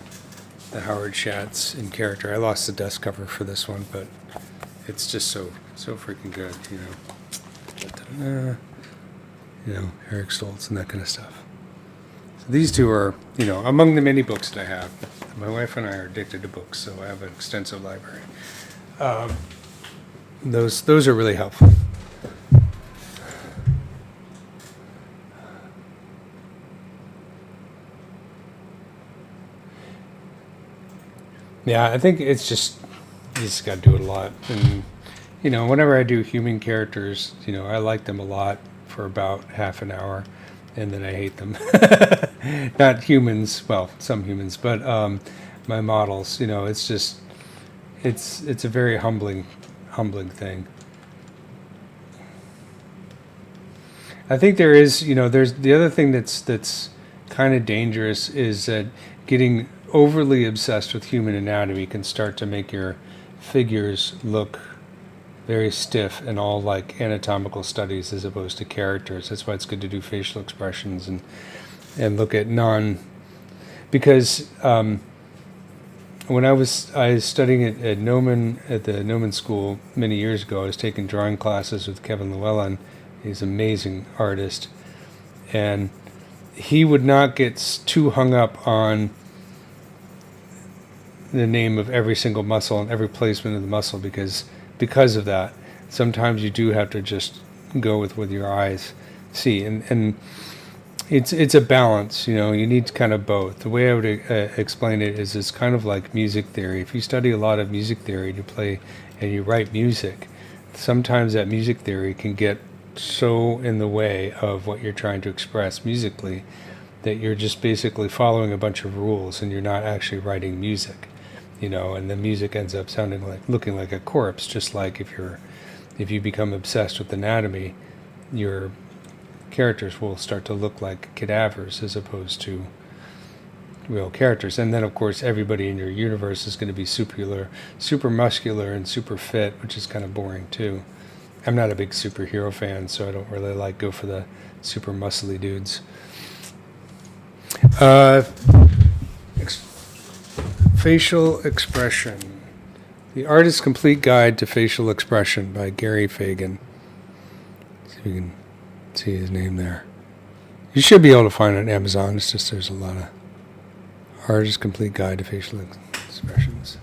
the Howard Schatz in character. I lost the dust cover for this one, but it's just so freaking good, Eric Stoltz and that kind of stuff. So these two are, among the many books that I have. My wife and I are addicted to books, so I have an extensive library. Those are really helpful. Yeah, I think it's just, you just got to do it a lot. And, whenever I do human characters, I like them a lot for about half an hour, and then I hate them. Not humans, well, some humans, but my models, it's just, it's a very humbling thing. I think there is, there's the other thing that's kind of dangerous is that getting overly obsessed with human anatomy can start to make your figures look very stiff and all like anatomical studies as opposed to characters. That's why it's good to do facial expressions and look at because when I was studying at the Gnomon School many years ago, I was taking drawing classes with Kevin Llewellyn. He's an amazing artist, and he would not get too hung up on the name of every single muscle and every placement of the muscle because of that. Sometimes you do have to just go with what your eyes see, and it's a balance. You need kind of both. The way I would explain it is it's kind of like music theory. If you study a lot of music theory and you play and you write music, sometimes that music theory can get so in the way of what you're trying to express musically that you're just basically following a bunch of rules and you're not actually writing music. And the music ends up looking like a corpse. Just like if you become obsessed with anatomy, your characters will start to look like cadavers as opposed to real characters. And then, of course, everybody in your universe is going to be super muscular and super fit, which is kind of boring too. I'm not a big superhero fan, so I don't really go for the super muscly dudes. Facial Expression. The Artist's Complete Guide to Facial Expression by Gary Fagan. See if you can see his name there. You should be able to find it on Amazon. It's just there's a lot of Artist's Complete Guide to Facial Expressions.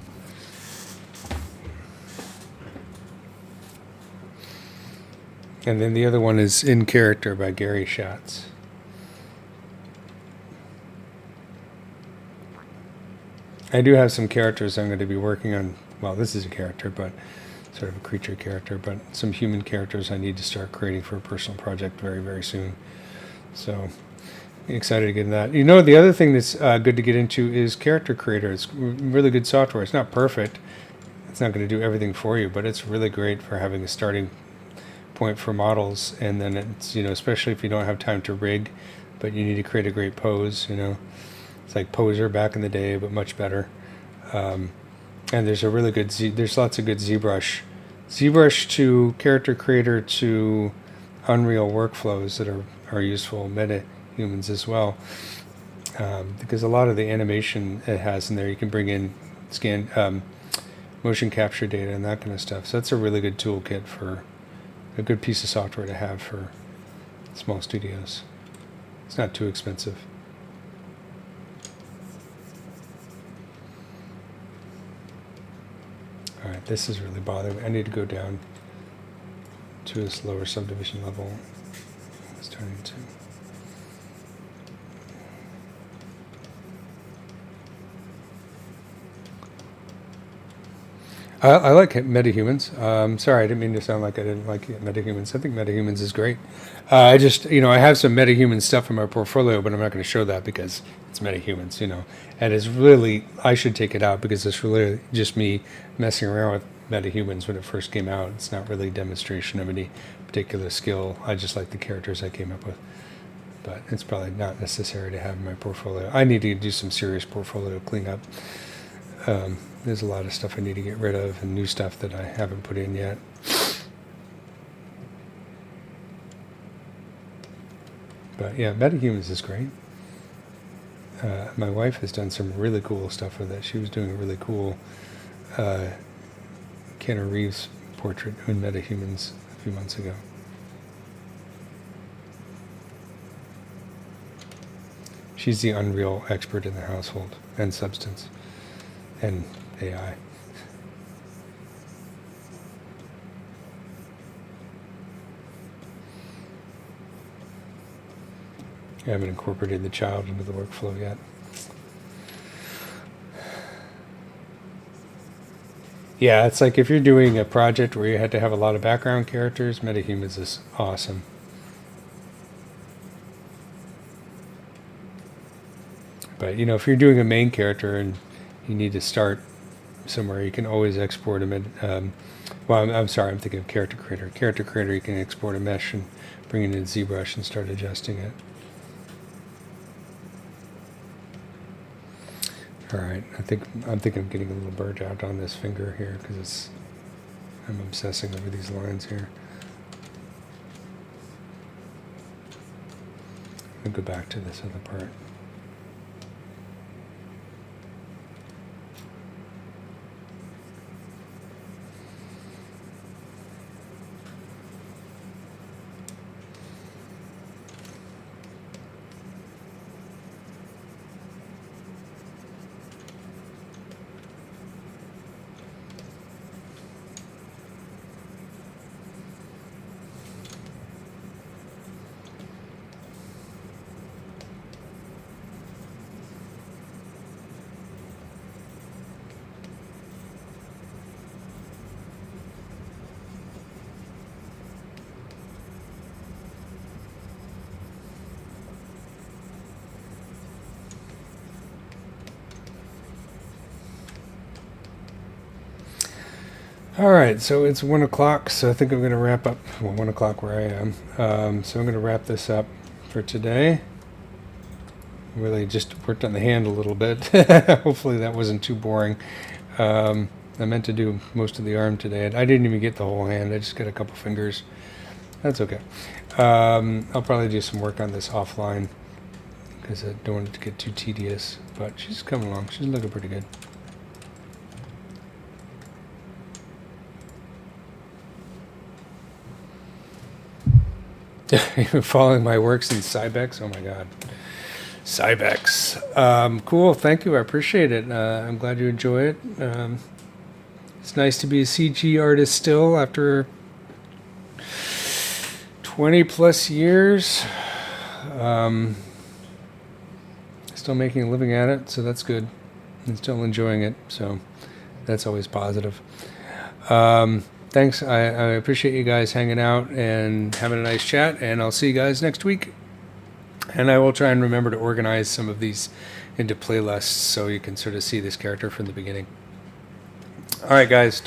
And then the other one is In Character by Gary Schatz. I do have some characters I'm going to be working on. Well, this is a character, but sort of a creature character, but some human characters I need to start creating for a personal project very, very soon. So excited to get in that. You know, the other thing that's good to get into is Character Creator. It's really good software. It's not perfect. It's not going to do everything for you, but it's really great for having a starting point for models. And then it's, you know, especially if you don't have time to rig, but you need to create a great pose, you know. It's like Poser back in the day, but much better. And there's a really good there's lots of good ZBrush. ZBrush to Character Creator to Unreal workflows that are useful, MetaHumans as well. Because a lot of the animation it has in there, you can bring in motion capture data and that kind of stuff. So that's a really good toolkit for a good piece of software to have for small studios. It's not too expensive. All right, this is really bothering me. I need to go down to this lower subdivision level. It's turning to. I like MetaHumans. Sorry, I didn't mean to sound like I didn't like MetaHumans. I think MetaHumans is great. I just, you know, I have some MetaHuman stuff in my portfolio, but I'm not going to show that because it's MetaHumans, you know. And it's really, I should take it out because it's really just me messing around with MetaHumans when it first came out. It's not really a demonstration of any particular skill. I just like the characters I came up with. But it's probably not necessary to have in my portfolio. I need to do some serious portfolio cleanup. There's a lot of stuff I need to get rid of and new stuff that I haven't put in yet. But yeah, MetaHumans is great. My wife has done some really cool stuff with it. She was doing a really cool Keanu Reeves portrait in MetaHumans a few months ago. She's the Unreal expert in the household and Substance and AI. I haven't incorporated the child into the workflow yet. Yeah, it's like if you're doing a project where you had to have a lot of background characters, MetaHumans is awesome. But, you know, if you're doing a main character and you need to start somewhere, you can always export a well, I'm sorry, I'm thinking of Character Creator. Character Creator, you can export a mesh and bring it in ZBrush and start adjusting it. All right, I'm thinking of getting a little burnt out on this finger here because I'm obsessing over these lines here. I'll go back to this other part. All right, so it's 1 o'clock, so I think I'm going to wrap up. Well, 1 o'clock where I am. So I'm going to wrap this up for today. Really just worked on the hand a little bit. Hopefully that wasn't too boring. I meant to do most of the arm today. I didn't even get the whole hand. I just got a couple fingers. That's okay. I'll probably do some work on this offline because I don't want it to get too tedious. But she's coming along. She's looking pretty good. You're following my works in Cybex? Oh my God. Cybex. Cool. Thank you. I appreciate it. I'm glad you enjoy it. It's nice to be a CG artist still after 20 plus years. Still making a living at it, so that's good. And still enjoying it, so that's always positive. thanks. I appreciate you guys hanging out and having a nice chat, and I'll see you guys next week. And I will try and remember to organize some of these into playlists so you can sort of see this character from the beginning. All right, guys.